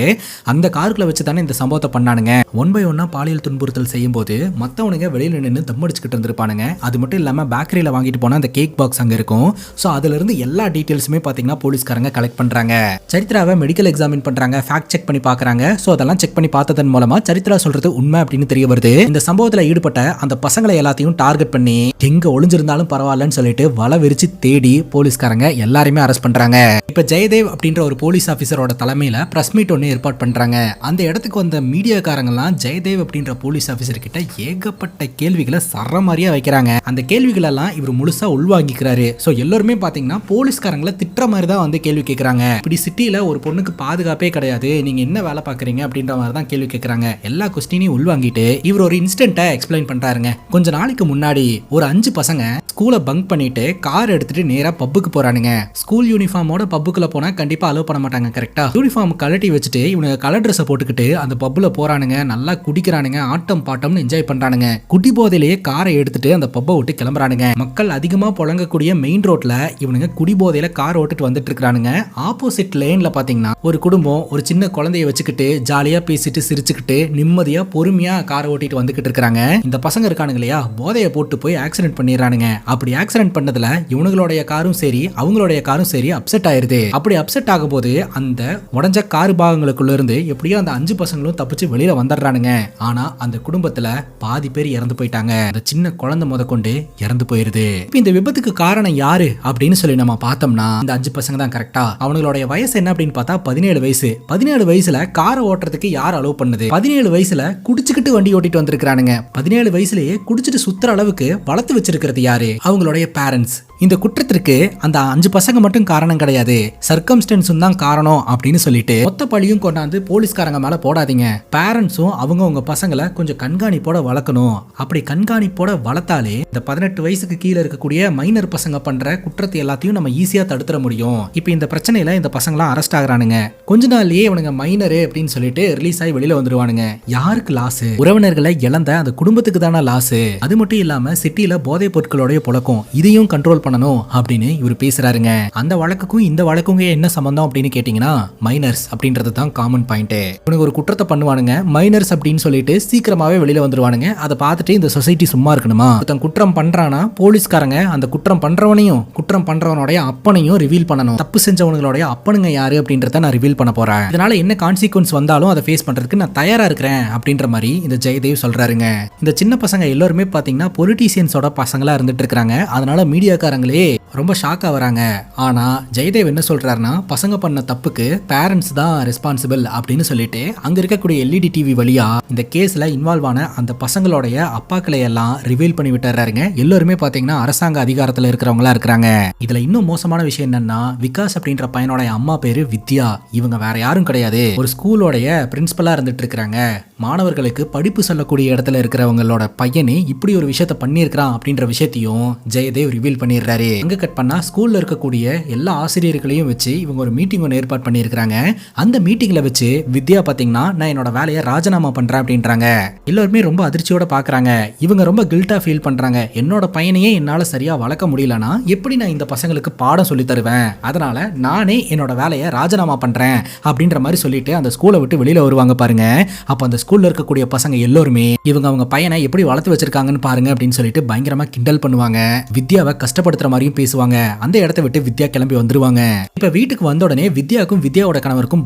அந்த காருக்குள்ள வச்சு தானே இந்த சம்பவத்தை பண்ணானுங்க. ஒன் பை ஒன்னா பாலியல் துன்புறுத்தல் செய்யும் போது மத்தவனுங்க வெளியில நின்று தம் அடிச்சுக்கிட்டு இருந்திருப்பானுங்க. அது மட்டும் இல்லாம பேக்கரியில வாங்கிட்டு போனா அந்த கேக் பாக்ஸ் அங்க இருக்கும். சோ அதுல இருந்து எல்லா டீடைல்ஸுமே பாத்தீங்கன்னா போலீஸ்காரங்க கலெக்ட் பண்றாங்க. சரித்ராவை மெடிக்கல் எக்ஸாமின் பண்றாங்க, ஃபேக்ட் செக் பண்ணி பாக்குறாங்க. சோ அதெல்லாம் செக் பண்ணி பார்த்ததன் மூலமா சரித்ரா சொல்றது உண்மை அப்படின்னு தெரிய வருது. இந்த சம்பவத்துல ஈடுபட்ட அந்த பசங்களை எல்லாத்தையும் டார்கெட் பண்ணி எங்க ஒளிஞ்சிருந்தாலும் பரவாயில்லன்னு சொல்லிட்டு வலை விரிச்சு தேடி போலீஸ்காரங்க எல்லாருமே அரெஸ்ட் பண்றாங்க. இப்ப ஜெயதேவ் அப்படின்ற ஒரு போலீஸ் ஆபீசரோட தலைமையில பிரஸ் மீட் ஒன்னு ஏற்பாடு பண்றாங்க. அந்த இடத்துக்கு வந்த மீடியாக்காரங்கெல்லாம் ஜெயதேவ் அப்படின்ற போலீஸ் ஆபீசர் கிட்ட ஏகப்பட்ட கேள்விகளை சரமாரியா வைக்கிறாங்க. அந்த கேள்விகள் எல்லாம் இவர் முழுசா உள்வாங்கிக்கிறாரு. சோ எல்லாருமே பாத்தீங்கன்னா போலீஸ்காரங்களை திட்டுற மாதிரி தான் வந்து கேள்வி கேட்கறாங்க. இப்படி சிட்டில ஒரு பொண்ணுக்கு பாதுகாப்பே கிடையாது, நீங்க என்ன வேலை பாக்குறீங்க அப்படின்ற மாதிரி தான் கேள்வி கேட்கறாங்க. எல்லா கொஸ்டினையும் உள்வாங்கிட்டு இவர் ஒரு இன்சிடென்ட்டை எக்ஸ்பிளைன் பண்றாருங்க. கொஞ்ச நாளைக்கு முன்னாடி ஒரு 5 பசங்க ஸ்கூலை பங்க் பண்ணிட்டு கார் எடுத்துட்டு நேரா பப்புக்கு போறானுங்க. ஸ்கூல் யூனிஃபார்மோட பப்புக்குள்ள போனா கண்டிப்பா அலோவ் பண்ண மாட்டாங்க. கரெக்டா யூனிஃபார்ம் கழட்டி வச்சுட்டு இவனுங்க கலர் ட்ரெஸ் போட்டுக்கிட்டு அந்த பப்புல போறானுங்க. நல்லா குடிக்கிறானுங்க, ஆட்டம் பாட்டம்னு என்ஜாய் பண்றானுங்க. குடி போதையிலேயே காரை எடுத்துட்டு அந்த பப்பை விட்டு கிளம்புறானுங்க. மக்கள் அதிகமா புழங்கக்கூடிய மெயின் ரோட்ல இவனுங்க குடி போதையில கார் ஓட்டிட்டு வந்துட்டு இருக்கானுங்க. ஆப்போசிட் லேன்ல பாத்தீங்கன்னா ஒரு குடும்பம் ஒரு சின்ன குழந்தைய வச்சுக்கிட்டு ஜாலியா பேசிட்டு சிரிச்சுக்கிட்டு நிம்மதியா பொறுமையா காரை ஓட்டிட்டு வந்துகிட்டு இருக்காங்க. இந்த பசங்க இருக்கானுங்க இல்லையா, போதைய போட்டு போய் ஆக்சிடென்ட் பண்ணிடுறானுங்க. அப்படி ஆக்சிடென்ட் பண்ணதுல இவனுங்களுடைய காரும் சரி அவங்களுடைய காரும் சரி அப்செட் ஆயிருது. அப்படி அப்செட் ஆகும் போது அந்த உடஞ்ச கார் பாகங்களுக்குள்ள இருந்து எப்படியோ அந்த 5 பசங்களும் தப்பிச்சு வெளியில வந்துடுறானுங்க. ஆனா அந்த குடும்பத்துல பாதி பேர் இறந்து போயிட்டாங்க. அந்த சின்ன குழந்தை முத கொண்டு இறந்து போயிருது. இந்த விபத்துக்கு காரணம் யாரு அப்படின்னு சொல்லி நம்ம பார்த்தோம்னா இந்த 5 பசங்க தான். கரெக்டா அவங்களுடைய வயசு என்ன அப்படின்னு பார்த்தா 17 வயசு. 17 வயசுல காரை ஓட்டுறதுக்கு யார் அலோவ் பண்ணுது? 17 வயசுல குடிச்சுக்கிட்டு வண்டி ஓட்டிட்டு வந்திருக்கானுங்க. 17 வயசுலயே குடிச்சிட்டு சுத்துற அளவுக்கு வளர்த்து வச்சிருக்கிறது யாரு? அவங்களுடைய பேரண்ட்ஸ். இந்த குற்றத்திற்கு அந்த 5 பசங்க மட்டும் காரணம் கிடையாது, சர்க்கம்ஸ்டன்ஸும் தான் காரணம் அப்படின்னு சொல்லிட்டு மொத்த பழியும் கொண்டாந்து போலீஸ்காரங்க மேல போடாதீங்க. பேரண்ட்ஸும் அவங்க பசங்களை கொஞ்சம் கண்காணிப்போட வளர்க்கணும். அப்படி கண்காணிப்போட வளர்த்தாலே இந்த 18 வயசுக்கு கீழே இருக்கக்கூடிய மைனர் பசங்க பண்ற குற்றத்தை எல்லாத்தையும் நம்ம ஈஸியா தடுத்துட முடியும். இப்ப இந்த பிரச்சனையில இந்த பசங்களாம் அரெஸ்ட் ஆகுறானுங்க. கொஞ்ச நாள்லயே இவனுங்க மைனரு அப்படின்னு சொல்லிட்டு ரிலீஸ் ஆகி வெளியில வந்துருவானுங்க. யாருக்கு லாஸ்? உறவினர்களை இழந்த அந்த குடும்பத்துக்கு தானே லாஸ். அது மட்டும் இல்லாம சிட்டில போதைப் பொருட்களோட புழக்கம், இதையும் கண்ட்ரோல் பண்ணணும் அப்படின்னு இவர் பேசுறாருங்க. அந்த வழக்குக்கும் இந்த வழக்குங்க என்ன சம்பந்தம் அப்படின்னு கேட்டீங்கன்னா மைனர்ஸ் அப்படின்றது தான் காமன் பாயிண்ட். இவனுக்கு ஒரு குற்றத்தை பண்ணுவானுங்க, மைனர்ஸ் அப்படின்னு சொல்லிட்டு சீக்கிரமாவே வெளியில வந்துருவானுங்க. அதை பார்த்துட்டு இந்த சொசைட்டி சும்மா இருக்கணுமா? ஒருத்தன் குற்றம் பண்றானா போலீஸ்காரங்க அந்த குற்றம் பண்றவனையும் குற்றம் பண்றவனுடைய அப்பனையும் ரிவீல் பண்ணணும். தப்பு செஞ்சவனுடைய அப்பனுங்க யாரு அப்படின்றத நான் ரிவீல் பண்ண போறேன். இதனால என்ன கான்சிக்வன்ஸ் வந்தாலும் அதை ஃபேஸ் பண்றதுக்கு நான் தயாரா இருக்கிறேன் அப்படின்ற மாதிரி இந்த ஜெயதேவ் சொல்றாருங்க. இந்த சின்ன பசங்க எல்லாருமே பாத்தீங்கன்னா பொலிட்டீசியன்ஸோட பசங்களா இருந்துட்டு இருக்காங்க. அதனால மீடியாக்காரங்களே ரொம்ப ஷாக்கா வராங்க. ஆனா ஜெயதேவ் என்ன சொல்றாருன்னா பசங்க பண்ண தப்புக்கு பேரண்ட்ஸ் தான் ரெஸ்பான்சிபிள் அப்படின்னு சொல்லிட்டு அங்க இருக்கக்கூடிய எல்இடி டிவி வழியா இந்த கேஸ்ல இன்வால்வ் ஆன அந்த பசங்களுடைய அப்பாக்களை எல்லாம் ரிவீல் பண்ணி விட்டுறாருங்க. எல்லாருமே பாத்தீங்கன்னா அரசாங்க அதிகாரத்துல இருக்கிறவங்களா இருக்கிறாங்க. இதுல இன்னும் மோசமான விஷயம் என்னன்னா விகாஸ் அப்படின்ற பையனோட அம்மா பேரு வித்யா. இவங்க வேற யாரும் கிடையாது, ஒரு ஸ்கூலோடைய பிரின்சிபலா இருந்துட்டு இருக்காங்க. மாணவர்களுக்கு படிப்பு சொல்லக்கூடிய இடத்துல இருக்கிறவங்களோட பையனே இப்படி ஒரு விஷயத்த பண்ணியிருக்கிறான் அப்படின்ற விஷயத்தையும் ஜெயதேவ் ரிவீல் பண்ணிடுறாரு. அங்க கட் பண்ணா ஸ்கூல்ல இருக்கக்கூடிய எல்லா ஆசிரியர்களையும் வச்சு இவங்க ஒரு மீட்டிங் ஒன்று ஏற்பாடு பண்ணியிருக்காங்க. அந்த மீட்டிங்ல வச்சு வித்யா பாத்தீங்கன்னா நான் என்னோட வேலையை ராஜினாமா பண்றேன் அப்படின்றாங்க. எல்லாருமே ரொம்ப அதிர்ச்சியோட பாக்குறாங்க. இவங்க ரொம்ப கில்ட்டா ஃபீல் பண்றாங்க. என்னோட பையனையே என்னால சரியா வளர்க்க முடியலனா எப்படி நான் இந்த பசங்களுக்கு பாடம் சொல்லி தருவேன், அதனால நானே என்னோட வேலையை ராஜினாமா பண்றேன் அப்படின்ற மாதிரி சொல்லிட்டு அந்த ஸ்கூலை விட்டு வெளியில வருவாங்க பாருங்க. அப்ப அந்த ஸ்கூல்ல இருக்கக்கூடிய பசங்க எல்லாருமே இவங்க அவங்க பையனை எப்படி வளர்த்து வச்சிருக்காங்கன்னு பாருங்க அப்படின்னு சொல்லிட்டு பயங்கரமா கிண்டல் பண்ணுவாங்க. வித்யாவை கஷ்டப்படுத்துற மாதிரியும் பேசுவாங்க. அந்த இடத்தை விட்டு வித்யா கிளம்பி வந்துருவாங்க. இப்ப வீட்டுக்கு வந்த உடனே வித்யாவுக்கும் வித்யாவோட கணவருக்கும்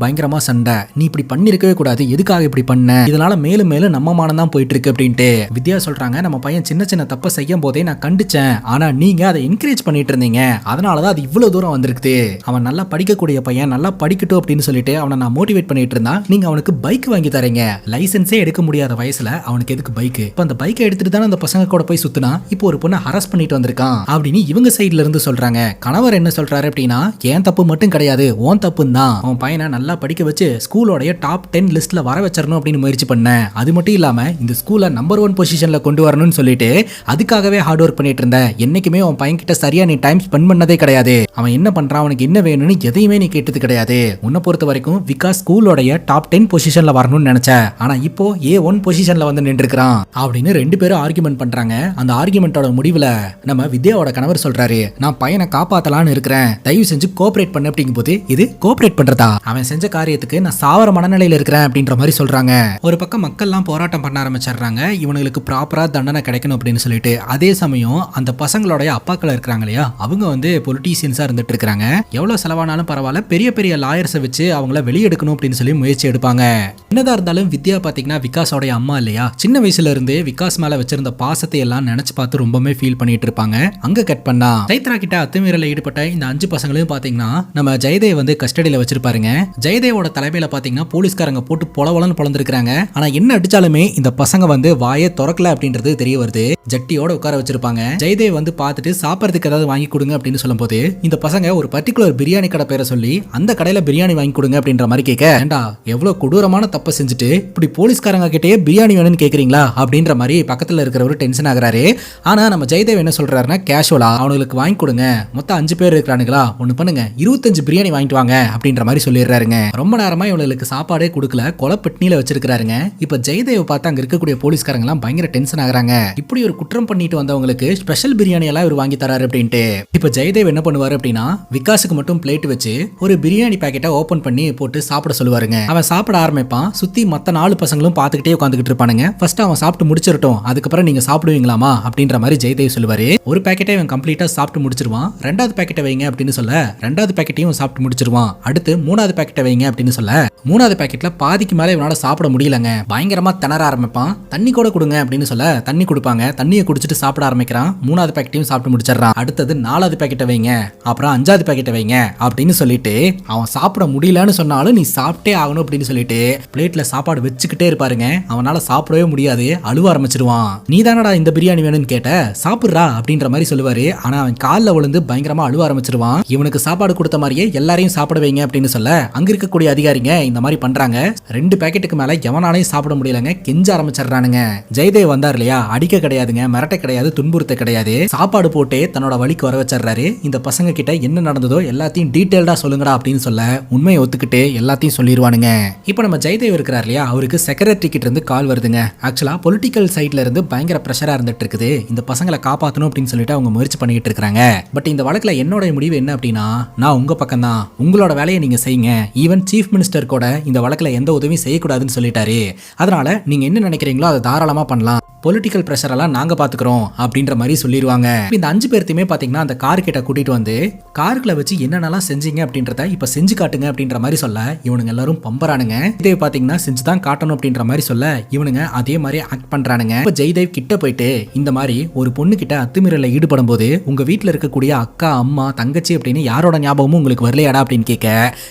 பயங்கரமா சண்டை. நீ இப்படி பண்ணிருக்கவே கூடாது, எதுக்காக இப்படி பண்ண, இதனால மேலும் மேலும் நம்ம மானம் தான் போயிட்டு இருக்கு அப்படின்ட்டு வித்யா சொல்றாங்க. நம்ம பையன் சின்ன சின்ன தப்ப செய்யும் போதே நான் கண்டிச்சேன், ஆனா நீங்க அதை என்கரேஜ் பண்ணிட்டு இருந்தீங்க, அதனாலதான் அது இவ்வளவு தூரம் வந்திருக்கு. அவன் நல்லா படிக்கக்கூடிய பையன், நல்லா படிக்கட்டும் அப்படின்னு சொல்லிட்டு அவனை நான் மோட்டிவேட் பண்ணிட்டு இருந்தா நீங்க அவனுக்கு பைக் வாங்கி தரீங்க. லைசென்ஸே எடுக்க முடியாத வயசுல அவனுக்கு எதுக்கு பைக்? இப்ப அந்த பைக்கை எடுத்துட்டு தானே அந்த பசங்க கூட போய் சுத்தினா இப்போ ஒரு பொண்ணை ஹராஸ் பண்ணிட்டு வந்திருக்கான் அப்படின்னு இவங்க சைட்ல இருந்து சொல்றாங்க. கணவர் என்ன சொல்றாரு அப்படின்னா, ஏன் தப்பு மட்டும் கிடையாது, ஓன் தப்புன்னு தான். அவன் பையனை நல்லா படிக்க வச்சு ஸ்கூலோட டாப் 10 லிஸ்ட்ல வர வச்சிரணும் அப்படின்னு முயற்சி பண்ணேன். அது மட்டும் இல்லாம இந்த ஸ்கூலை நம்பர் 1 பொசிஷன்ல கொண்டு வரணும்னு சொல்லிட்டு அதுக்காகவே ஹார்ட் ஒர்க் பண்ணிட்டு இருந்தேன். என்னைக்குமே அவன் பையன் கிட்ட சரியா நீ டைம் ஸ்பெண்ட் பண்ணதே கிடையாது. அவன் என்ன பண்றான், அவனுக்கு என்ன வேணும்னு எதையுமே நீ கேட்டது கிடையாது. உன்னை பொறுத்த வரைக்கும் விகாஸ் ஸ்கூலோட டாப் 10 பொசிஷன்ல வரணும்னு நினைச்ச, ஆனா இப்போ A1 பொசிஷன்ல வந்து நின்று இருக்கிறான் அப்படின்னு ரெண்டு பேரும் ஆர்குமெண்ட் பண்றாங்க. அந்த ஆர்குமெண்டோட முடிவுல நம்ம வித்யாவோட கணவர் சொல்றாரு, நான் பையனை காப்பாத்தலான்னு இருக்கிறேன், தயவு செஞ்சு கோஆபரேட் பண்ணு அப்படிங்கும் போது இது கோஆபரேட் பண்றதா, அவன் செஞ்ச காரியத்துக்கு நான் சாவர மனநிலையில இருக்கிறேன் அப்படின்ற மாதிரி சொல்றாங்க. ஒரு பக்கம் மக்கள்லாம் போராட்டம் பண்ண ஆரம்பிச்சிடுறாங்க, இவனுங்களுக்கு ப்ராப்பரா தண்டனை கிடைக்கணும் அப்படின்னு சொல்லிட்டு. அதே சமயம் அந்த பசங்களோட அப்பாக்கள் இருக்கிறாங்க இல்லையா, அவங்க வந்து பொலிட்டீசியன்ஸா இருந்துட்டு இருக்காங்க. எவ்வளவு செலவானாலும் பரவாயில்ல, பெரிய பெரிய லாயர்ஸை வச்சு அவங்கள வெளியெடுக்கணும் அப்படின்னு சொல்லி முயற்சி எடுப்பாங்க. என்னதான் இருந்தாலும் வித்யா பாத்தீங்கன்னா விகாஸோட அம்மா இல்லையா, சின்ன வயசுல இருந்து விகாஸ் மேல வச்சிருந்த பாசத்தை எல்லாம் நினைச்சு பார்த்து ரொம்பவே ஃபீல் பண்ணிட்டு இருப்பாங்க. அங்க கட் பண்ணா சைத்ரா கிட்ட அத்துமீறல ஈடுபட்ட இந்த 5 பசங்களையும் பாத்தீங்கன்னா நம்ம ஜெயதேவ் வந்து கஸ்டடியில வச்சிருப்பாருங்க. ஜெயதேவோட தலைமையில பாத்தீங்கன்னா போலீஸ்காரங்க போட்டு பொலவலன்னு பொளந்திருக்காங்க. ஆனா என்ன அடிச்சாலுமே இந்த பசங்க வந்து வாயை திறக்கல அப்படின்றது தெரிய வருது. ஜட்டியோட உட்கார வச்சிருப்பாங்க. ஜெயதேவ் வந்து பார்த்துட்டு சாப்பிடறதுக்கு ஏதாவது வாங்கி கொடுங்க அப்படின்னு சொல்லும் போது இந்த பசங்க ஒரு பர்டிகுலர் பிரியாணி கடை பேரை சொல்லி அந்த கடையில பிரியாணி வாங்கி கொடுங்க அப்படின்ற மாதிரி கேட்க, ஏண்டா எவ்வளவு கொடூரமான தப்பை செஞ்சுட்டு இப்படி போலீஸ்காரங்க கிட்டே பிரியாணி வேணும்னு கேக்குறீங்களா அப்படின்ற மாதிரி பக்கத்துல இருக்கிறவரு டென்ஷன் ஆகுறாரு. ஆனா நம்ம ஜெயதேவ் என்ன சொல்றாருன்னா, கேஷுவலா அவங்களுக்கு வாங்கி கொடுங்க, மொத்தம் 5 பேர் இருக்கிறானுங்களா, ஒண்ணு பண்ணுங்க 25 பிரியாணி வாங்கிட்டு வாங்க அப்படின்ற மாதிரி சொல்லிடுறாருங்க. ரொம்ப நேரமா இவங்களுக்கு சாப்பாடே கொடுக்கல, கொலப்பெட்னியில வச்சிருக்காருங்க. இப்ப ஜெயதேவ் பார்த்து அங்க இருக்கக்கூடிய போலீஸ்காரங்க எல்லாம் பயங்கர டென்ஷன் ஆகுறாங்க. இப்படி ஒரு குற்றம் பண்ணிட்டு வந்தவங்களுக்கு ஸ்பெஷல் பிரியாணி எல்லாம் இவர் வாங்கி தராரு அப்படின்ட்டு. இப்ப ஜெயதேவ் என்ன பண்ணுவாரு அப்படின்னா, விகாஸுக்கு மட்டும் பிளேட் வச்சு ஒரு பிரியாணி பாக்கெட்டை ஓபன் பண்ணி போட்டு சாப்பிட சொல்லுவாருங்க. அவன் சாப்பிட ஆரம்பிப்பான். சுத்தி மத்த 4 பசங்களும் பார்த்துக்கிட்டே உட்காந்துக்கிட்டு இருப்பானுங்க. ஃபர்ஸ்ட் அவன் சாப்பிட்டு முடிச்சிரட்டும், அதுக்கப்புறம் நீங்க சாப்பிடுவீங்களாமா அப்படின்ற மாதிரி ஜெயதேவ் சொல்லுவாரு. ஒரு பாக்கெட்டை அவன் கம்ப்ளீட்டா சாப்பிட்டு முடிச்சிருவான். 2வது பாக்கெட்டை வைங்க அப்படின்னு சொல்ல 2வது பாக்கெட்டையும் சாப்பிட்டு முடிச்சிருவான். அடுத்து 3வது பாக்கெட்டை வைங்க அப்படின்னு சொல்ல 3வது பாக்கெட்ல பாதிக்கு மேல இவனால சாப்பிட முடியலங்க. பயங்கரமா திணற ஆரம்பிப்பான். தண்ணி கூட கொடுங்க அப்படின்னு சொல்ல தண்ணி கொடுப்பாங்க. தண்ணியை குடிச்சிட்டு சாப்பிட ஆரம்பிக்கிறான். 3வது பாக்கெட்டையும் சாப்பிட்டு முடிச்சிடறான். அடுத்தது 4வது பாக்கெட்டை வைங்க, அப்புறம் 5வது பாக்கெட்டை வைங்க அப்படின்னு சொல்லிட்டு அவன் சாப்பிட முடியலன்னு சொன்னாலும் நீ சாப்பிட்டே ஆகணும் அப்படின்னு சொல்லிட்டு பிளேட்ல சாப்பாடு வச்சுக்கிட்டே இருப்பாருங்க. அவனால சாப்பிடவே முடியாது, அழுவ ஆரம்பிச்சிருவான். நீ தானடா இந்த பிரியாணி வேணும்னு கேட்ட, சாப்பிடுறா அப்படின்ற மாதிரி சொல்லுவாரு. ஆனா அவன் காலில் விழுந்து பயங்கரமா அழுவ ஆரம்பிச்சிருவான். இவனுக்கு சாப்பாடு கொடுத்த மாதிரியே எல்லாரையும் சாப்பிட வைங்க அப்படின்னு சொல்ல அங்க இருக்கக்கூடிய அதிகாரிங்க இந்த மாதிரி பண்றாங்க. 2 பாக்கெட்டுக்கு மேல எவனாலையும் சாப்பிட முடியலங்க, கெஞ்ச ஆரம்பிச்சிடறானுங்க. ஜெயதேவ் வந்தார் இல்லையா, அடிக்க கிடையாதுங்க, மிரட்ட கிடையாது, துன்புறுத்த கிடையாது, சாப்பாடு போட்டு தன்னோட வழிக்கு வர வச்சிடறாரு. இந்த பசங்க கிட்ட என்ன நடந்ததோ எல்லாத்தையும் டீடைல்டா சொல்லுங்கடா அப்படின்னு சொல்ல உண்மையை ஒத்துக்கிட்டு எல்லாத்தையும் சொல்லிடுவானுங்க. இப்போ நம்ம ஜெயதேவ் இருக்கிறார் இல்லையா, அவருக்கு செக்ரட்டரி கிட்ட இருந்து கால் வருதுங்க. ஆக்சுவலா பொலிட்டிக்கல் சைட்ல இருந்து பயங்கர பிரஷரா இருந்துட்டு இருக்குது. இந்த பசங்களை காப்பாற்றணும் அப்படின்னு சொல்லிட்டு அவங்க முயற்சி பண்ணிட்டு இருக்காங்க. பட் இந்த வழக்குல என்னோட முடிவு என்ன அப்படின்னா, நான் உங்க பக்கம் தான், உங்களோட வேலையை நீங்க செய்யுங்க. ஈவன் சீஃப் மினிஸ்டர் கூட இந்த வழக்குல எந்த உதவியும் செய்யக்கூடாதுன்னு சொல்லிட்டாரு. அதனால நீங்க என்ன நினைக்கிறீங்களோ அதை தாராளமா பண்ணலாம், பொலிட்டிக்கல் பிரஷர் எல்லாம் நாங்க பாத்துக்கிறோம் அப்படின்ற மாதிரி சொல்லிடுவாங்க. இந்த 5 பேர்த்தையுமே பாத்தீங்கன்னா அந்த கார் கிட்ட கூட்டிட்டு வந்து காருக்குள்ள வச்சு என்னென்னலாம் செஞ்சீங்க அப்படின்றத இப்ப செஞ்சு காட்டுங்க அப்படின்ற மாதிரி சொல்ல இவனுங்க எல்லாரும் பம்பரானுங்க. இதே பாத்தீங்கன்னா செஞ்சுதான் காட்டணும் அப்படின்ற மாதிரி சொல்ல இவனுங்க அதே மாதிரி ஆக்ட் பண்றானுங்க. இப்ப ஜெயதேவ் கிட்ட போயிட்டு இந்த மாதிரி ஒரு பொண்ணு கிட்ட அத்துமீறல ஈடுபடும் போது உங்க வீட்டுல இருக்கக்கூடிய அக்கா, அம்மா, தங்கச்சி அப்படின்னு யாரோட ஞாபகமும் உங்களுக்கு வரலையாடா அப்படின்னு கேட்க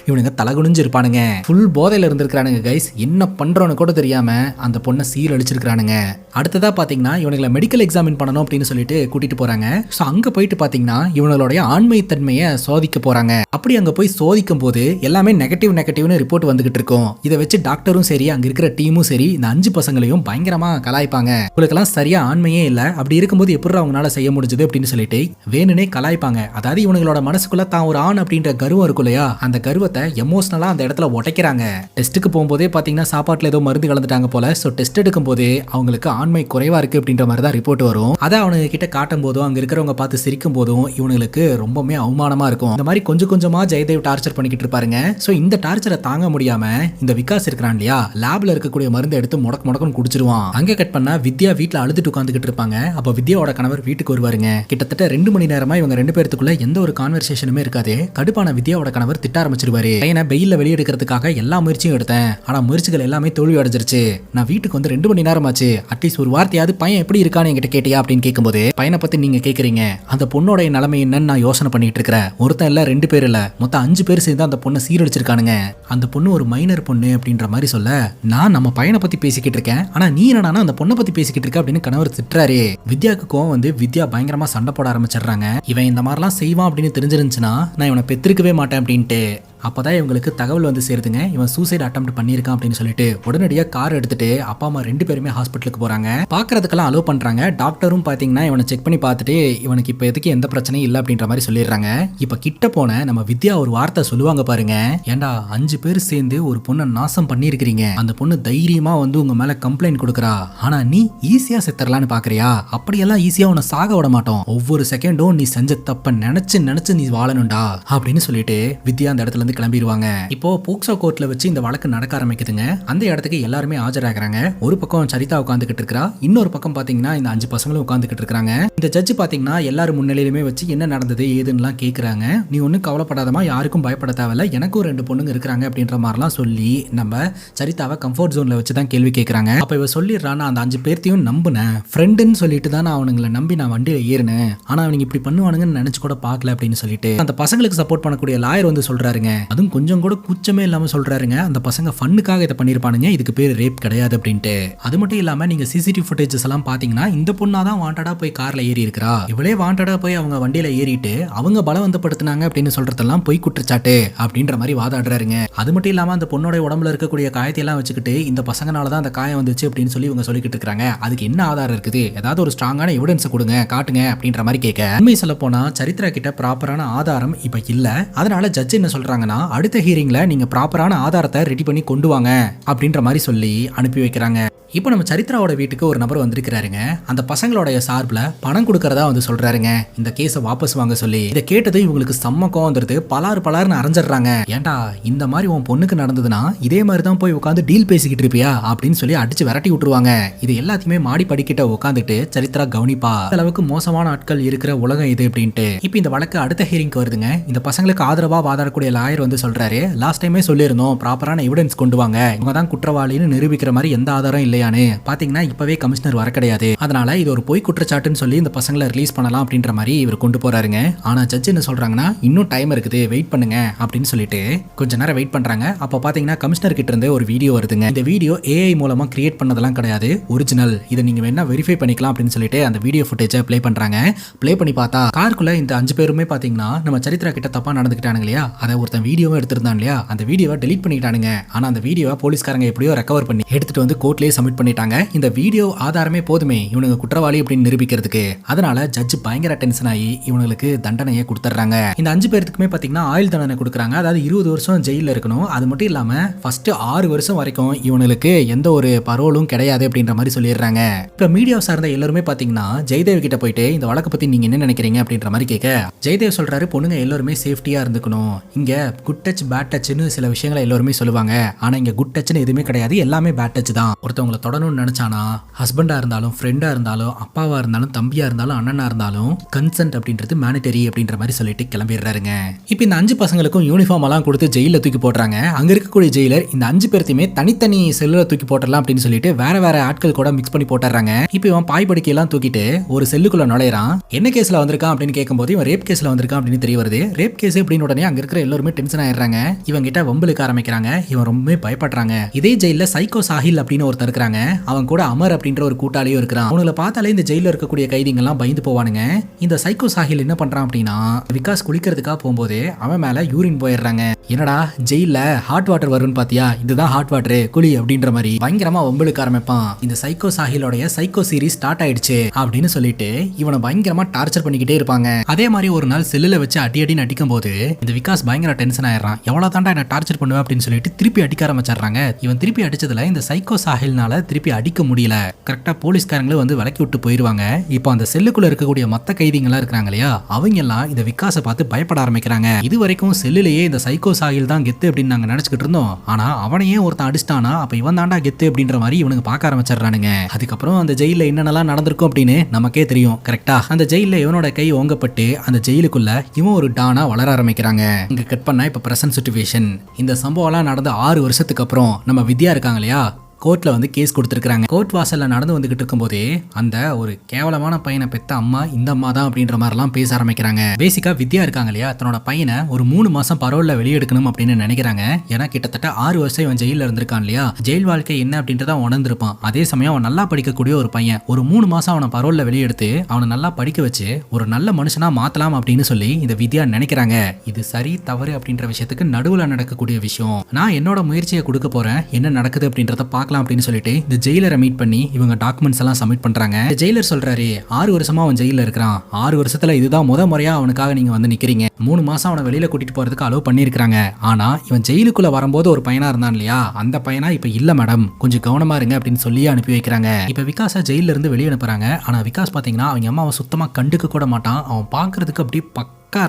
இவனுங்க தலகுனிஞ்சு இருப்பானுங்க. ஃபுல் போதையில இருந்திருக்கானுங்க கைஸ். என்ன பண்றோன்னு கூட தெரியாம அந்த பொண்ணை சீல் அடிச்சிருக்கானுங்க. அடுத்த அடுத்ததா பாத்தீங்கன்னா இவங்களை மெடிக்கல் எக்ஸாமின் பண்ணணும் அப்படின்னு சொல்லிட்டு கூட்டிட்டு போறாங்க. சோ அங்க போயிட்டு பாத்தீங்கன்னா இவங்களுடைய ஆண்மை தன்மையை சோதிக்க போறாங்க. அப்படி அங்க போய் சோதிக்கும் போது எல்லாமே நெகட்டிவ்னு ரிப்போர்ட் வந்துகிட்டு இருக்கும். இதை வச்சு டாக்டரும் சரி அங்க இருக்கிற டீமும் சரி இந்த 5 பசங்களையும் பயங்கரமா கலாய்ப்பாங்க. உங்களுக்கெல்லாம் சரியா ஆண்மையே இல்ல, அப்படி இருக்கும்போது எப்படி அவங்களால செய்ய முடிஞ்சது அப்படின்னு சொல்லிட்டு வேணுனே கலாய்ப்பாங்க. அதாவது இவங்களோட மனசுக்குள்ள தான் ஒரு ஆண் அப்படின்ற கர்வம் இருக்கும் இல்லையா, அந்த கர்வத்தை எமோஷனலா அந்த இடத்துல உடைக்கிறாங்க. டெஸ்ட்டுக்கு போகும்போதே பாத்தீங்கன்னா சாப்பாட்டுல ஏதோ மருந்து கலந்துட்டாங்க போல. சோ டெஸ்ட் எடுக்கும் போது அவங்களுக்கு ஆண்மை குறைவா இருக்கு அப்படின்ற மாதிரி தான் ரிப்போர்ட் வரும். அதை அவனுங்க கிட்ட காட்டும் போதும் அங்க இருக்கிறவங்க பார்த்து சிரிக்கும் போதும் இவனுக்கு ரொம்பவே அவமானமா இருக்கும். இந்த மாதிரி கொஞ்சம் கொஞ்சமா ஜெயதேவ் டார்ச்சர் பண்ணிக்கிட்டு இருப்பாருங்க. சோ இந்த டார்ச்சரை தாங்க முடியாம இந்த விகாஸ் இருக்கிறான் இல்லையா, லேப்ல இருக்கக்கூடிய மருந்து எடுத்து முடக்குன்னு குடிச்சிருவான். அங்க கட் பண்ணா வித்யா வீட்டுல அழுதுட்டு உட்காந்துக்கிட்டு இருப்பாங்க. அப்ப வித்யாவோட கணவர் வீட்டுக்கு வருவாருங்க. கிட்டத்தட்ட 2 மணி நேரமா இவங்க 2 பேருக்குள்ள எந்த ஒரு கான்வர்சேஷனுமே இருக்காது. கடுப்பான வித்யாவோட கணவர் திட்ட ஆரம்பிச்சிருவாரு. பையனை வெயில்ல வெளியெடுக்கிறதுக்காக எல்லா முயற்சியும் எடுத்தேன், ஆனா முயற்சிகள் எல்லாமே தோல்வி அடைஞ்சிருச்சு. நான் வீட்டுக்கு வந்து 2 மணி நேரம் ஆச்சு, அட்லீஸ்ட் ஒரு வார்த்தையாவது பையன் எப்படி இருக்கான்னு என்கிட்ட கேட்டியா அப்படின்னு கேட்கும்போது, பையனை பத்தி நீங்க கேக்குறீங்க, அந்த பொண்ணோட நிலைமை என்னன்னு நான் யோசனை பண்ணிட்டு இருக்கிறேன். ஒருத்தன் இல்ல 2 பேர் இல்ல, மொத்தம் 5 பேர் சேர்ந்து அந்த பொண்ணை சீரழிச்சிருக்கானுங்க. அந்த பொண்ணு ஒரு மைனர் பொண்ணு அப்படின்ற மாதிரி சொல்ல, நான் நம்ம பையனை பத்தி பேசிக்கிட்டு இருக்கேன், ஆனா நீ என்னன்னா அந்த பொண்ணை பத்தி பேசிக்கிட்டு இருக்க அப்படின்னு கணவர் திட்டுறாரு. வித்யாக்கு கோவம் வந்து வித்யா பயங்கரமா சண்டை போட ஆரம்பிச்சிடுறாங்க. இவன் இந்த மாதிரிலாம் செய்வான் அப்படின்னு தெரிஞ்சிருந்துச்சுன்னா நான் இவனை பெற்றிருக்கவே மாட்டேன் அப்படின்ட்டு. அப்பதான் இவங்களுக்கு தகவல் வந்து சேருதுங்க, இவன் சூசைட் அட்டெம்ப்ட் பண்ணியிருக்கான் அப்படின்னு சொல்லிட்டு உடனடியா கார் எடுத்துட்டு அப்பா அம்மா 2 பேருமே ஹாஸ்பிட்டலுக்கு போறாங்க. பாக்குறதுக்கெல்லாம் அலோவ் பண்றாங்க. டாக்டரும் பாத்தீங்கன்னா இவனை செக் பண்ணி பார்த்துட்டு இவனுக்கு இப்ப எதுக்கு எந்த பிரச்சனையும் இல்லை அப்படின்ற மாதிரி சொல்லிடுறாங்க. இப்ப கிட்ட போன நம்ம வித்யா ஒரு வார்த்தை சொல்லுவாங்க பாருங்க, ஏண்டா 5 பேர் சேர்ந்து ஒரு பொண்ணை நாசம் பண்ணிருக்கீங்க, அந்த பொண்ணு தைரியமா வந்து உங்க மேல கம்ப்ளைண்ட் கொடுக்குறா, ஆனா நீ ஈஸியா செத்துறலான்னு பாக்குறியா, அப்படியெல்லாம் ஈஸியா உன்னை சாக விட மாட்டோம், ஒவ்வொரு செகண்டும் நீ செஞ்ச தப்ப நினைச்சு நீ வாழணும்டா அப்படின்னு சொல்லிட்டு வித்யா அந்த இடத்துல கிளம்பிடுவாங்க. இப்போ போக்சோ கோர்ட்ல வச்சு இந்த வழக்கு நடக்க ஆரம்பிக்குதுங்க. அந்த இடத்துக்கு எல்லாருமே ஆஜராகிறாங்க. ஒரு பக்கம் சரிதா உட்காந்துக்கிட்டு இருக்கா, இன்னொரு பக்கம் பாத்தீங்கன்னா இந்த 5 பசங்களும் உட்காந்துக்கிட்டு இருக்காங்க. இந்த ஜட்ஜ் பாத்தீங்கன்னா எல்லாரும் முன்னிலையிலுமே வச்சு என்ன நடந்தது ஏதுன்னு கேக்குறாங்க. நீ ஒன்னும் கவலைப்படாதமா, யாருக்கும் பயப்பட தேவையில்ல, எனக்கும் 2 பொண்ணுங்க இருக்கிறாங்க அப்படின்ற மாதிரிலாம் சொல்லி நம்ம சரிதாவை கம்ஃபர்ட் ஜோன்ல வச்சு தான் கேள்வி கேட்கறாங்க. அப்ப இவ சொல்லிடுறான், அந்த 5 பேர்த்தையும் நம்புனேன், ஃப்ரெண்டுன்னு சொல்லிட்டு தான் நான் அவனுங்களை நம்பி நான் வண்டியில ஏறினேன், ஆனா அவனுங்க இப்படி பண்ணுவானுங்கன்னு நினைச்சு கூட பார்க்கல அப்படின்னு சொல்லிட்டு அந்த பசங்களுக்கு சப்போர்ட் பண்ணக்கூடிய லாயர் வந்து சொல்றாருங்க. அதுவும் கொஞ்சம் கூட கூச்சமே இல்லாம சொல்றாருங்க, அந்த பசங்க ஃபன்னுக்காக இதை பண்ணிருப்பானுங்க, இதுக்கு பேர் ரேப் கிடையாது அப்படின்ட்டு. அது மட்டும் இல்லாம நீங்க சிசிடிவி ஃபுட்டேஜஸ் எல்லாம் பாத்தீங்கன்னா இந்த பொண்ணாதான் வாண்டடா போய் கார்ல ஏறி இருக்கா, இவளே வாண்டடா போய் அவங்க வண்டியில ஏறிட்டு அவங்க பலவந்தப்படுத்தினாங்க அப்படின்னு சொல்றதெல்லாம் பொய் குற்றச்சாட்டு அப்படின்ற மாதிரி வாதாடுறாருங்க. அது மட்டும் இல்லாம அந்த பொண்ணோட உடம்புல இருக்கக்கூடிய காயத்தை எல்லாம் வச்சுக்கிட்டு இந்த பசங்கனாலதான் அந்த காயம் வந்துச்சு அப்படின்னு சொல்லி இவங்க சொல்லிக்கிட்டு இருக்காங்க. அதுக்கு என்ன ஆதாரம் இருக்குது, ஏதாவது ஒரு ஸ்ட்ராங்கான எவிடன்ஸ் கொடுங்க, காட்டுங்க அப்படின்ற மாதிரி கேட்க, உண்மை சொல்ல போனா சரித்ரா கிட்ட ப்ராப்பரான ஆதாரம் இப்ப இல்ல. அதனால ஜட்ஜ் என்ன சொல்றாங்கன்னா அடுத்த ஹியரிங்ல நீங்க ப்ராப்பரான ஆதாரத்தை ரெடி பண்ணி கொண்டு வாங்க அப்படின்ற மாதிரி சொல்லி அனுப்பி வைக்கிறாங்க. இப்போ நம்ம சரித்ராவோட வீட்டுக்கு ஒரு நபர் வந்திருக்கிறாருங்க. அந்த பசங்களோட சார்பில் பணம் கொடுக்கறதா வந்து சொல்றாருங்க, இந்த கேஸை வாபஸ் வாங்க சொல்லி. இதை கேட்டது இவங்களுக்கு செம்ம கோவம் வந்துருது. பலாருன்னு அரைஞ்சிடுறாங்க. ஏன்டா இந்த மாதிரி உன் பொண்ணுக்கு நடந்ததுன்னா இதே மாதிரி தான் போய் உட்காந்து டீல் பேசிக்கிட்டு இருப்பியா அப்படின்னு சொல்லி அடிச்சு விரட்டி விட்டுருவாங்க. இது எல்லாத்தையுமே மாடி படிக்கிட்ட உட்காந்துட்டு சரித்ரா கவனிப்பா, அளவுக்கு மோசமான ஆட்கள் இருக்கிற உலகம் இது அப்படின்ட்டு. இப்போ இந்த வழக்கு அடுத்த ஹியரிங்க்கு வருதுங்க. இந்த பசங்களுக்கு ஆதரவா வாதாடக்கூடிய லாயர் வந்து சொல்றாரு, லாஸ்ட் டைமே சொல்லியிருந்தோம் ப்ராப்பரான எவிடன்ஸ் கொண்டு வாங்க, இவங்க தான் குற்றவாளின்னு நிரூபிக்கிற மாதிரி எந்த ஆதாரம் இல்லை பாத்தீங்கன்னா இப்பவே கமிஷனர் வர கிடையாது, அதனால இது ஒரு பொய் குற்றச்சாட்டுன்னு சொல்லி இந்த பசங்களை ரிலீஸ் பண்ணலாம் அப்படின்ற மாதிரி இவர் கொண்டு போறாருங்க. ஆனா ஜட்ஜ் என்ன சொல்றாங்கன்னா இன்னும் டைம் இருக்குது, வெயிட் பண்ணுங்க அப்படின்னு சொல்லிட்டு கொஞ்ச நேரம் வெயிட் பண்றாங்க. அப்ப பாத்தீங்கன்னா கமிஷனர் கிட்ட இருந்து ஒரு வீடியோ வருதுங்க. இந்த வீடியோ ஏஐ மூலமா கிரியேட் பண்ணதெல்லாம் கிடையாது, ஒரிஜினல், இதை நீங்க வேணா வெரிஃபை பண்ணிக்கலாம் அப்படின்னு சொல்லிட்டு அந்த வீடியோ ஃபுட்டேஜை ப்ளே பண்றாங்க. ப்ளே பண்ணி பார்த்தா காருக்குள்ள இந்த 5 பேருமே பாத்தீங்கன்னா நம்ம சரித்ரா கிட்ட தப்பா நடந்துக்கிட்டானுங்க இல்லையா, அதை ஒருத்தன் வீடியோவை எடுத்திருந்தான் இல்லையா, அந்த வீடியோவை டெலீட் பண்ணிட்டானுங்க. ஆனா அந்த வீடியோவை போலீஸ்காரங்க எப்படியோ ரெக்கவர் பண்ணி எடுத்துட்டு வந்து கோர்ட்லயே சப்மிட் பண்ணிட்டாங்க. இந்த வீடியோ ஆதாரமே போதுமே இவனுங்க குற்றவாளி அப்படின்னு நிரூபிக்கிறதுக்கு. அதனால ஜட்ஜ் பயங்கர டென்ஷன் ஆகி இவங்களுக்கு தண்டனையை கொடுத்துறாங்க. இந்த 5 பேருக்குமே பாத்தீங்கன்னா ஆயுள் தண்டனை கொடுக்குறாங்க. அதாவது 20 வருஷம் ஜெயில இருக்கணும். அது மட்டும் இல்லாம ஃபர்ஸ்ட் 6 வருஷம் வரைக்கும் இவனுக்கு எந்த ஒரு பரோலும் கிடையாது அப்படின்ற மாதிரி சொல்லிடுறாங்க. இப்ப மீடியா சார்ந்த எல்லாருமே பாத்தீங்கன்னா ஜெயதேவ் கிட்ட போயிட்டு இந்த வழக்கை பத்தி நீங்க என்ன நினைக்கிறீங்க அப்படின்ற மாதிரி கேட்க, ஜெயதேவ் சொல்றாரு, பொண்ணுங்க எல்லாருமே சேஃப்டியா இருந்துக்கணும், இங்க குட் டச் பேட் டச்னு சில விஷயங்களை எல்லாருமே சொல்லுவாங்க, ஆனா இங்க குட் டச்னு எதுவுமே கிடையாது, எல்லாமே பேட் டச் தான். ஒருத்தவங்களை தொடணும்னு நினைச்சானா ஹஸ்பண்டா இருந்தாலும் ஃப்ரெண்டா இருந்தாலும் அப்பாவா இருந்தாலும் தம்பியா இருந்தாலும் அண்ணனா இருந்தாலும் கன்சென்ட் அப்படின்றது மேனிட்டரி அப்படின்ற மாதிரி சொல்லிட்டு கிளம்பிடுறாருங்க. இப்போ இந்த 5 பசங்களுக்கும் யூனிஃபார்ம் எல்லாம் கொடுத்து ஜெயில தூக்கி போடுறாங்க. அங்க இருக்கக்கூடிய ஜெயிலர் இந்த 5 பேர்த்தையுமே தனித்தனி செல்லுல தூக்கி போட்டலாம் அப்படின்னு சொல்லிட்டு வேற ஆட்கள் கூட மிக்ஸ் பண்ணி போட்டுறாங்க. இப்போ இவன் பாய் படுக்கை எல்லாம் தூக்கிட்டு ஒரு செல்லுக்குள்ள நுழையறான். என்ன கேஸ்ல வந்திருக்கான் அப்படின்னு கேட்கும்போது இவன் ரேப் கேஸ்ல வந்திருக்கான் அப்படின்னு தெரிய வருது. ரேப் கேஸ் அப்படின்னு உடனே அங்க இருக்கிற எல்லாருமே டென்ஷன் ஆயிடுறாங்க. இவங்க கிட்ட வம்புலுக்கு ஆரம்பிக்கிறாங்க. இவன் ரொம்பவே பயப்படுறாங்க. இதே ஜெயில சைக்கோ சாஹில் அப்படின்னு ஒருத்தர் இருக்காங்க. இருக்கிறாங்க. அவன் கூட அமர் அப்படின்ற ஒரு கூட்டாளியும் இருக்கிறான். அவங்கள பார்த்தாலே இந்த ஜெயில இருக்கக்கூடிய கைதிகள்லாம் பயந்து போவானுங்க. இந்த சைக்கோ சாஹில் என்ன பண்றான் அப்படின்னா, விகாஸ் குளிக்கிறதுக்காக போகும்போது அவன் மேல யூரின் போயிடுறாங்க. என்னடா ஜெயில ஹாட் வாட்டர் வரும்னு பாத்தியா, இதுதான் ஹாட் வாட்டர் குளி அப்படின்ற மாதிரி பயங்கரமா வம்பளுக்க ஆரம்பிப்பான். இந்த சைக்கோ சாஹிலோடைய சைக்கோ சீரிஸ் ஸ்டார்ட் ஆயிடுச்சு அப்படின்னு சொல்லிட்டு இவனை பயங்கரமா டார்ச்சர் பண்ணிக்கிட்டே இருப்பாங்க. அதே மாதிரி ஒரு நாள் செல்லுல வச்சு அடி அடின்னு அடிக்கும் போது இந்த விகாஸ் பயங்கர டென்ஷன் ஆயிடுறான். எவ்வளவு தாண்டா என்ன டார்ச்சர் பண்ணுவேன் அப்படின்னு சொல்லிட்டு திருப்பி அடிக்க ஆரம்பிச்சிடுறாங்க. இவன் திருப்பி அடிச்சதுல இந்த சைக்கோ சாஹில்னால திருப்பி அடிக்க முடியல. கரெக்டா போலீஸ்காரங்களும் வந்து விலக்கி விட்டு போயிருவாங்க. இப்போ அந்த செல்லுக்குள்ள இருக்கக்கூடிய மத்த கைதிகளா இருக்காங்க இல்லையா, அவங்க எல்லாம் இந்த விகாஸை பார்த்து பயப்பட ஆரம்பிக்கிறாங்க. இது வரைக்கும் செல்லுலயே இந்த சைக்கோ சாஹில் தான் கெத்து அப்படின்னு நாங்க நினைச்சுக்கிட்டு இருந்தோம். ஆனா அவனையே ஒருத்தன் அடிச்சிட்டானா அப்ப இவன் தாண்டா கெத்து அப்படின்ற மாதிரி இவனுக்கு பார்க்க ஆரம்பிச்சிடுறானுங்க. அதுக்கப்புறம் அந்த ஜெயில என்னென்னலாம் நடந்திருக்கும் அப்படின்னு நமக்கே தெரியும். கரெக்டா அந்த ஜெயில இவனோட கை ஓங்கப்பட்டு அந்த ஜெயிலுக்குள்ள இவன் ஒரு டானா வளர ஆரம்பிக்கிறாங்க. இங்க கட் பண்ணா இப்ப பிரசன்ட் சிச்சுவேஷன். இந்த சம்பவம் எல்லாம் நடந்த 6 வருஷத்துக்கு அப்புறம் நம்ம வித்யா இருக்காங்க இல்லையா, கோர்ட்ல வந்து கேஸ் கொடுத்துருக்காங்க. கோர்ட் வாசல்ல நடந்து வந்துகிட்டு இருக்கும் போதே அந்த ஒரு கேவலமான பையனை பெத்த அம்மா இந்த அம்மா தான் அப்படின்ற மாதிரிலாம் பேச ஆரம்பிக்கிறாங்க. பேசிக்கா வித்யா இருக்காங்க இல்லையா, தன்னோட பையனை ஒரு 3 மாசம் பரோல்ல வெளியெடுக்கணும் அப்படின்னு நினைக்கிறாங்க. ஏன்னா கிட்டத்தட்ட 6 வருஷம் இவன் ஜெயில இருந்திருக்கான் இல்லையா, ஜெயில் வாழ்க்கை என்ன அப்படின்றத உணர்ந்திருப்பான். அதே சமயம் அவன் நல்லா படிக்கக்கூடிய ஒரு பையன். ஒரு 3 மாசம் அவனை பரோல்ல வெளியெடுத்து அவனை நல்லா படிக்க வச்சு ஒரு நல்ல மனுஷனா மாத்தலாம் அப்படின்னு சொல்லி இந்த வித்யா நினைக்கிறாங்க. இது சரி தவறு அப்படின்ற விஷயத்துக்கு நடுவுல நடக்கக்கூடிய விஷயம். நான் என்னோட முயற்சியை கொடுக்க போறேன், என்ன நடக்குது அப்படின்றத அப்படின்னு சொல்லிட்டு இந்த ஜெயிலரை மீட் பண்ணி இவங்க டாக்குமெண்ட்ஸ் எல்லாம் சப்மிட் பண்றாங்க. ஜெயிலர் சொல்றாரு 6 வருஷமா அவன் ஜெயில இருக்கிறான். 6 வருஷத்துல இதுதான் முறையா அவனுக்காக நீங்க வந்து நிக்கிறீங்க. 3 மாசம் அவனை வெளியில கூட்டிட்டு போறதுக்கு அலோவ் பண்ணிருக்காங்க. ஆனா இவன் ஜெயிலுக்குள்ள வரும்போது ஒரு பையனா இருந்தான் இல்லையா, அந்த பையனா இப்ப இல்ல மேடம், கொஞ்சம் கவனமா இருங்க அப்படின்னு சொல்லி அனுப்பி வைக்கிறாங்க. இப்ப விகாஸ ஜெயில இருந்து வெளியே அனுப்புறாங்க. ஆனா விகாஸ் பாத்தீங்கன்னா அவங்க அம்மாவை சுத்தமா கண்டுக்க கூட மாட்டான். அவன் பாக்குறதுக்கு அப்படி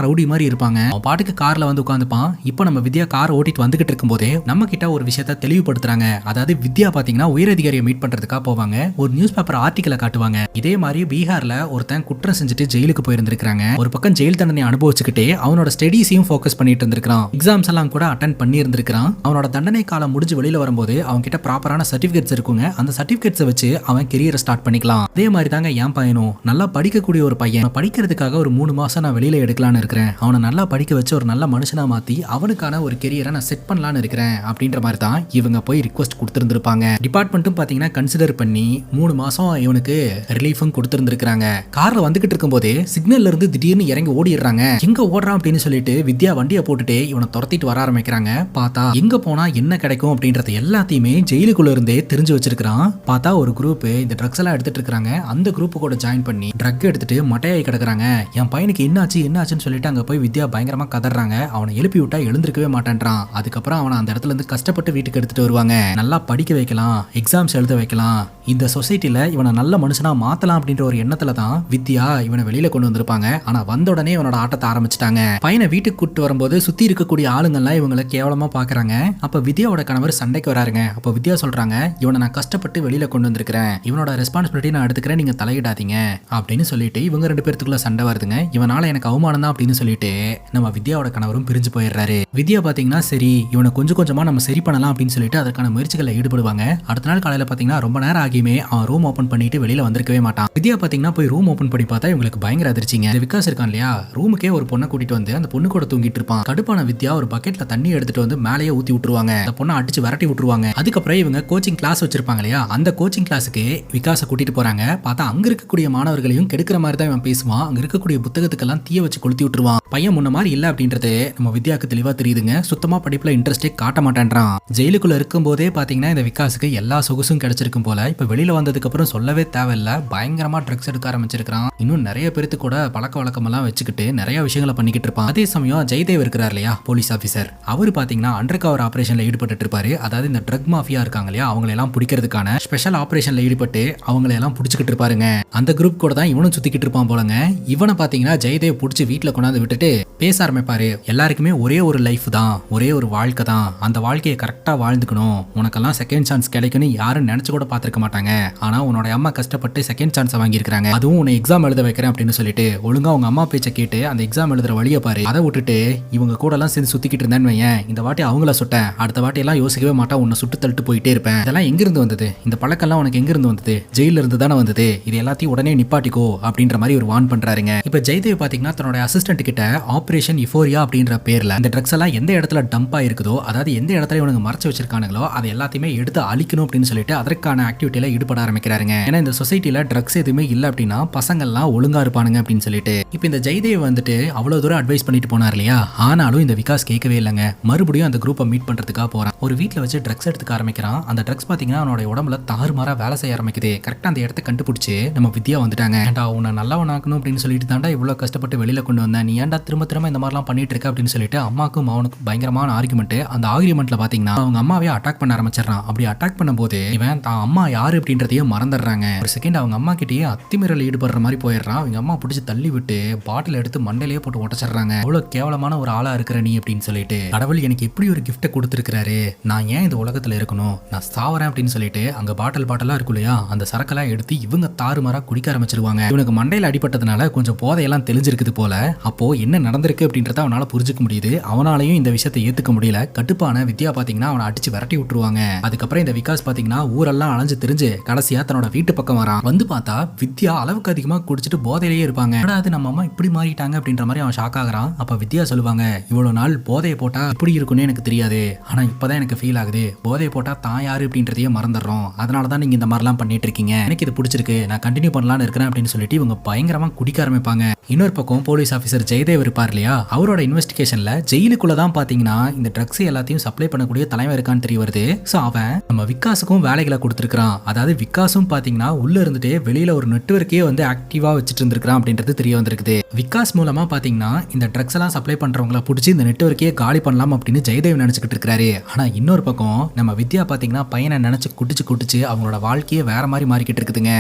ரவுடி மாதிரி இருப்பாங்க. அவன் பாட்டுக்கு கார்ல வந்து உட்காந்துப்பான். இப்போ நம்ம வித்யா கார் ஓட்டிட்டு வந்துகிட்டு இருக்கும் போதே நம்ம கிட்ட ஒரு விஷயத்த தெளிவுபடுத்துறாங்க. அதாவது வித்யா பாத்தீங்கன்னா உயரதிகாரியை மீட் பண்றதுக்காக போவாங்க. ஒரு நியூஸ் பேப்பர் ஆர்டிக்கலை காட்டுவாங்க. இதே மாதிரி பீகார்ல ஒருத்தன் குற்றம் செஞ்சுட்டு ஜெயிலுக்கு போயிருந்திருக்காங்க. ஒரு பக்கம் ஜெயில் தண்டனை அனுபவிச்சுக்கிட்டே அவனோட ஸ்டடீஸையும் ஃபோக்கஸ் பண்ணிட்டு இருந்திருக்கான். எக்ஸாம்ஸ் எல்லாம் கூட அட்டன் பண்ணி இருந்திருக்கான். அவனோட தண்டனை காலம் முடிஞ்சு வெளியில வரும்போது அவங்க கிட்ட ப்ராப்பரான சர்டிபிகேட்ஸ் இருக்குங்க. அந்த சர்டிபிகேட்ஸை வச்சு அவன் கெரியரை ஸ்டார்ட் பண்ணிக்கலாம். அதே மாதிரி தாங்க என் பையனும் நல்லா படிக்கக்கூடிய ஒரு பையன். படிக்கிறதுக்காக ஒரு 3 மாசம் நான் வெளியில எடுக்கலாம் இருக்கிறேன். அவனை நல்லா படிக்க வச்சு ஒரு நல்ல மனுஷனா மாத்தி அவனுக்கான ஒரு கெரியரை நான் செட் பண்ணலான்னு இருக்கிறேன் அப்படின்ற மாதிரி தான் இவங்க போய் ரிக்வெஸ்ட் கொடுத்திருந்திருப்பாங்க. டிபார்ட்மெண்ட்டும் பாத்தீங்கன்னா கன்சிடர் பண்ணி 3 மாசம் இவனுக்கு ரிலீஃபும் கொடுத்திருந்திருக்காங்க. கார்ல வந்துகிட்டு இருக்கும் போதே சிக்னல்ல இருந்து திடீர்னு இறங்கி ஓடிடுறாங்க. எங்க ஓடுறான் அப்படின்னு சொல்லிட்டு வித்யா வண்டியை போட்டுட்டு இவனை துரத்திட்டு வர ஆரம்பிக்கிறாங்க. பார்த்தா எங்க போனா என்ன கிடைக்கும் அப்படின்றது எல்லாத்தையுமே ஜெயிலுக்குள்ள இருந்தே தெரிஞ்சு வச்சிருக்கான். பார்த்தா ஒரு குரூப் இந்த ட்ரக்ஸ் எல்லாம் எடுத்துட்டு இருக்காங்க. அந்த குரூப் கூட ஜாயின் பண்ணி ட்ரக் எடுத்துட்டு மட்டையாகி கிடக்குறாங்க. என் பையனுக்கு என்னாச்சுன்னு சொல்லிட்டு அங்க போய் வித்யா பயங்கரமா கதறாங்க. அவனை எழுப்பி விட்டா எழுந்திருக்கவே மாட்டேன்றான். அதுக்கப்புறம் அவனை அந்த இடத்துல இருந்து கஷ்டப்பட்டு வீட்டுக்கு எடுத்துட்டு வருவாங்க. நல்லா படிக்க வைக்கலாம், எக்ஸாம்ஸ் எழுத வைக்கலாம், இந்த சொசைட்டில இவனை நல்ல மனுஷனா மாத்தலாம் அப்படின்ற ஒரு எண்ணத்துல தான் வித்யா இவனை வெளியில கொண்டு வந்திருப்பாங்க. ஆனா வந்த உடனே இவனோட ஆட்டத்தை ஆரம்பிச்சிட்டாங்க. பையனை வீட்டுக்கு கூட்டு வரும்போது சுத்தி இருக்கக்கூடிய ஆளுங்கள்லாம் இவங்களை கேவலமா பாக்குறாங்க. அப்ப வித்யாவோட கணவர் சண்டைக்கு வராருங்க. அப்ப வித்யா சொல்றாங்க, இவனை நான் கஷ்டப்பட்டு வெளியில கொண்டு வந்திருக்கிறேன், இவனோட ரெஸ்பான்சிபிலிட்டி நான் எடுத்துக்கிறேன், நீங்க தலையிடாதீங்க அப்படின்னு சொல்லிட்டு இவங்க 2 பேருக்குள்ள சண்டை வருதுங்க. இவனால எனக்கு அவமானம் தான் அப்படின்னு சொல்லிட்டு நம்ம வித்யாவோட கணவரும் பிரிஞ்சு போயிடுறாரு. வித்யா பாத்தீங்கன்னா சரி இவனை கொஞ்சம் கொஞ்சமா நம்ம சரி பண்ணலாம் அப்படின்னு சொல்லிட்டு அதற்கான முயற்சிகளை ஈடுபடுவாங்க. அடுத்த நாள் காலையில பாத்தீங்கன்னா ரொம்ப நேரம் ஆகியுமே அவன் ரூம் ஓபன் பண்ணிட்டு வெளியில வந்திருக்கவே மாட்டான். வித்யா பாத்தீங்கன்னா போய் ரூம் ஓபன் பண்ணி பார்த்தா இவங்களுக்கு பயங்கர அதிர்ச்சிங்க. விகாஸ் இருக்கான் இல்லையா, ரூமுக்கே ஒரு பொண்ணை கூட்டிட்டு வந்து அந்த பொண்ணு கூட தூங்கிட்டு இருப்பான். கடுப்பான வித்யா ஒரு பக்கெட்ல தண்ணி எடுத்துட்டு வந்து மேலேயே ஊத்தி விட்டுருவாங்க. அந்த பொண்ணை அடிச்சு விரட்டி விட்டுருவாங்க. அதுக்கப்புறம் இவங்க கோச்சிங் கிளாஸ் வச்சிருப்பாங்க இல்லையா, அந்த கோச்சிங் கிளாஸுக்கு விகாஸை கூட்டிட்டு போறாங்க. பார்த்தா அங்க இருக்கக்கூடிய மாணவர்களையும் கெடுக்கிற மாதிரி தான் இவன் பேசுவான். அங்க இருக்கக்கூடிய புத்தகத்துக்கெல்லாம் தீய வச்சு கொளுத்தி விட்டுருவான். பையன் முன்ன மாதிரி இல்ல அப்படின்றது நம்ம வித்யாக்கு தெளிவா தெரியுதுங்க. சுத்தமா படிப்புல இன்ட்ரெஸ்டே காட்ட மாட்டேன்றான். ஜெயிலுக்குள்ள இருக்கும் போதே பாத்தீங்கன்னா இந்த விகாஸுக்கு எல்லா சொகுசும் கிடைச்சிருக்கும் போல. இப்ப வெளியில வந்ததுக்கு அப்புறம் சொல்லவே தேவையில்ல, பயங்கரமா ட்ரக்ஸ் எடுக்க ஆரம்பிச்சிருக்கான். இன்னும் நிறைய பேருக்கு கூட பழக்க வழக்கம் எல்லாம் வச்சுக்கிட்டு நிறைய விஷயங்களை பண்ணிக்கிட்டு இருப்பான். அதே சமயம் ஜெயதேவ் இருக்கிறார் இல்லையா, போலீஸ் ஆபீசர், அவரு பாத்தீங்கன்னா அண்டர் கவர் ஆபரேஷன்ல ஈடுபட்டு இருப்பாரு. அதாவது இந்த ட்ரக் மாஃபியா இருக்காங்க இல்லையா, அவங்களை எல்லாம் பிடிக்கிறதுக்கான ஸ்பெஷல் ஆபரேஷன்ல ஈடுபட்டு அவங்களை எல்லாம் பிடிச்சிக்கிட்டு இருப்பாருங்க. அந்த குரூப் கூட தான் இவனும் சுத்திக்கிட்டு இருப்பான் போலங்க. இவனை பாத்தீங்கன்னா ஜெயதேவ் பிடிச்சி வீட்டுல கொண்டாந்து விட்டுட்டு பேச ஆரம்பிப்பாரு. எல்லாருக்குமே ஒரே ஒரு லைஃப் தான், ஒரே ஒரு வாழ்க்கை தான், அந்த வாழ்க்கையை கரெக்டா வாழ்ந்துக்கணும், உனக்கெல்லாம் செகண்ட் சான்ஸ் கிடைக்குன்னு யாரும் நினைச்சு கூட பார்த்திருக்க மாட்டாங்க. மாட்டாங்க. ஆனா உன்னோட அம்மா கஷ்டப்பட்டு செகண்ட் சான்ஸ் வாங்கியிருக்காங்க, அதுவும் உன்னை எக்ஸாம் எழுத வைக்கிறேன் அப்படின்னு சொல்லிட்டு ஒழுங்கா உங்க அம்மா பேச்சை கேட்டு அந்த எக்ஸாம் எழுதுற வழியை பாரு. அதை விட்டுட்டு இவங்க கூட எல்லாம் சேர்ந்து சுத்திக்கிட்டு இருந்தேன்னு வையேன், இந்த வாட்டி அவங்கள சுட்டேன், அடுத்த வாட்டி எல்லாம் யோசிக்கவே மாட்டா, உன்னை சுட்டு தள்ளிட்டு போயிட்டே இருப்பேன். இதெல்லாம் எங்கிருந்து வந்தது? இந்த பழக்கம்லாம் உனக்கு எங்கிருந்து வந்தது? ஜெயில இருந்து தானே வந்தது. இது எல்லாத்தையும் உடனே நிப்பாட்டிக்கோ அப்படின்ற மாதிரி ஒரு வார்ன் பண்றாருங்க. இப்ப ஜெயதேவ் பாத்தீங்கன்னா தன்னோட அசிஸ்டன்ட் கிட்ட ஆபரேஷன் யுஃபோரியா அப்படின்ற பேர்ல இந்த ட்ரக்ஸ் எல்லாம் எந்த இடத்துல டம்ப் ஆயிருக்குதோ, அதாவது எந்த இடத்துல இவனுக்கு மறைச்சு வச்சிருக்கானுங்களோ அதை எல்லாத்தையுமே எடுத்து அழிக்கணும் அப்படின்னு சொல்லிட்டு அதற்கான ஆக்டிவிட்டியில ஈடுபட ஆரம்பிக்கிறாருங்க. ஏன்னா இந்த சொசைட்டில ட்ரக்ஸ் எதுவுமே இல்ல அப்படின்னா பசங்க எல்லாம் ஒழுங்கா இருப்பானுங்க அப்படின்னு சொல்லிட்டு இப்ப இந்த ஜெயதேவ் வந்துட்டு அவ்வளவு தூரம் அட்வைஸ் பண்ணிட்டு போனார் இல்லையா. ஆனாலும் இந்த விகாஸ் கேட்கவே இல்லைங்க. மறுபடியும் அந்த குரூப்பை மீட் பண்றதுக்காக போறான். ஒரு வீட்டுல வச்சு ட்ரக்ஸ் எடுத்துக்க ஆரம்பிக்கிறான். அந்த ட்ரக்ஸ் பாத்தீங்கன்னா அவனோட உடம்புல தாறுமாறா வேலை செய்ய ஆரம்பிக்குது. கரெக்டா அந்த இடத்த கண்டுபிடிச்சு நம்ம வித்யா வந்துட்டாங்க. ஏன்டா உன்னை நல்லவனாக்கணும் அப்படின்னு சொல்லிட்டு தாண்டா இவ்வளவு கஷ்டப்பட்டு வெளியில கொண்டு வந்தேன், நீ ஏன்டா திரும்ப திரும்ப இந்த மாதிரிலாம் பண்ணிட்டு இருக்க அப்படின்னு சொல்லிட்டு அம்மாக்கும் அவனுக்கும் பயங்கரமான ஆர்குமெண்ட். அந்த ஆர்குமெண்ட்ல பாத்தீங்கன்னா அவங்க அம்மாவே அட்டாக் பண்ண ஆரம்பிச்சிடறான். அப்படி அட்டாக் பண்ணும்போது இவன் தான் அம்மா யாரு அப்படின்றதையும் மறந்துடுறாங்க. ஒரு செகண்ட் அவங்க அம்மா கிட்டயே அத்துமீறல் ஈடுபடுற மாதிரி போயிடுறான். அவங்க அம்மா பிடிச்சி தள்ளி விட்டு பாட்டில் எடுத்து மண்டையிலேயே போட்டு உடச்சிடுறாங்க. அவ்வளவு கேவலமான ஒரு ஆளா இருக்கிற நீ அப்படின்னு சொல்லிட்டு கடவுள் எனக்கு எப்படி ஒரு கிஃப்ட்டை கொடுத்துருக்காரு, நான் ஏன் இந்த உலகத்துல இருக்கணும், நான் சாவறேன் அப்படின்னு சொல்லிட்டு அங்க பாட்டிலா இருக்கும் இல்லையா, அந்த சரக்கெல்லாம் எடுத்து இவங்க தாறுமாறா குடிக்க ஆரம்பிச்சிருவாங்க. இவனுக்கு மண்டையில அடிபட்டதுனால கொஞ்சம் போதையெல்லாம் தெளிஞ்சிருக்குது போல. அப்போ என்ன நடந்திருக்கு அப்படின்றத அவனால புரிஞ்சுக்க முடியுது. அவனாலையும் இந்த விஷயத்தை ஏத்துக்க முடியல. கட்டுப்பான வித்யா பாத்தீங்கன்னா அவனை அடிச்சு விரட்டி விட்டுருவாங்க. அதுக்கப்புறம் இந்த விகாஸ் பாத்தீங்கன்னா ஊரெல்லாம் அலைஞ்சு தெரிஞ்சு கடைசியா தன்னோட வீட்டு பக்கம் வரான். வந்து பார்த்தா வித்யா அளவுக்கு அதிகமா குடிச்சிட்டு போதையிலேயே இருப்பாங்க. அது நம்ம அம்மா இப்படி மாறிட்டாங்க அப்படின்ற மாதிரி அவன் ஷாக் ஆகுறான். அப்ப வித்யா சொல்லுவாங்க, இவ்வளவு நாள் போதையை போட்டா இப்படி இருக்குன்னு எனக்கு தெரியாது, ஆனா இப்பதான் எனக்கு ஃபீல் ஆகுது, போதையை போட்டா தான் யாரு அப்படின்றதையே மறந்துடுறோம், அதனாலதான் நீங்க இந்த மாதிரிலாம் பண்ணிட்டு இருக்கீங்க, எனக்கு இது பிடிச்சிருக்கு, நான் கண்டினியூ பண்ணலாம்னு இருக்கிறேன் அப்படின்னு சொல்லிட்டு இவங்க பயங்கரமா குடிக்க ஆரம்பிப்பாங்க. இன்னொரு பக்கம் போலீஸ் ஆஃபீஸர் ஜெயதேவ் இருப்பார் இல்லையா, அவரோட இன்வெஸ்டிகேஷன்ல ஜெயிலுக்குள்ள தான் பாத்தீங்கன்னா இந்த ட்ரக்ஸ் எல்லாத்தையும் சப்ளை பண்ணக்கூடிய தலைவர் இருக்கான்னு தெரிய வருது. சோ அவன் நம்ம விகாஸுக்கும் வேலைகளை கொடுத்துருக்கான். அதாவது விகாஸும் பாத்தீங்கன்னா உள்ள இருந்துட்டு வெளியில ஒரு நெட்வொர்க்கே வந்து ஆக்டிவா வச்சுட்டு இருந்திருக்கான் அப்படின்றது தெரிய வந்திருக்குது. விகாஸ் மூலமா பாத்தீங்கன்னா இந்த ட்ரக்ஸ் எல்லாம் சப்ளை பண்றவங்களை பிடிச்சி இந்த நெட்வொர்க்கே காலி பண்ணலாம் அப்படின்னு ஜெயதேவ் நினைச்சுக்கிட்டு இருக்காரு. ஆனா இன்னொரு பக்கம் நம்ம வித்யா பாத்தீங்கன்னா பையனை நினைச்சு குடிச்சு அவங்களோட வாழ்க்கையே வேற மாதிரி மாறிக்கிட்டு இருக்குதுங்க.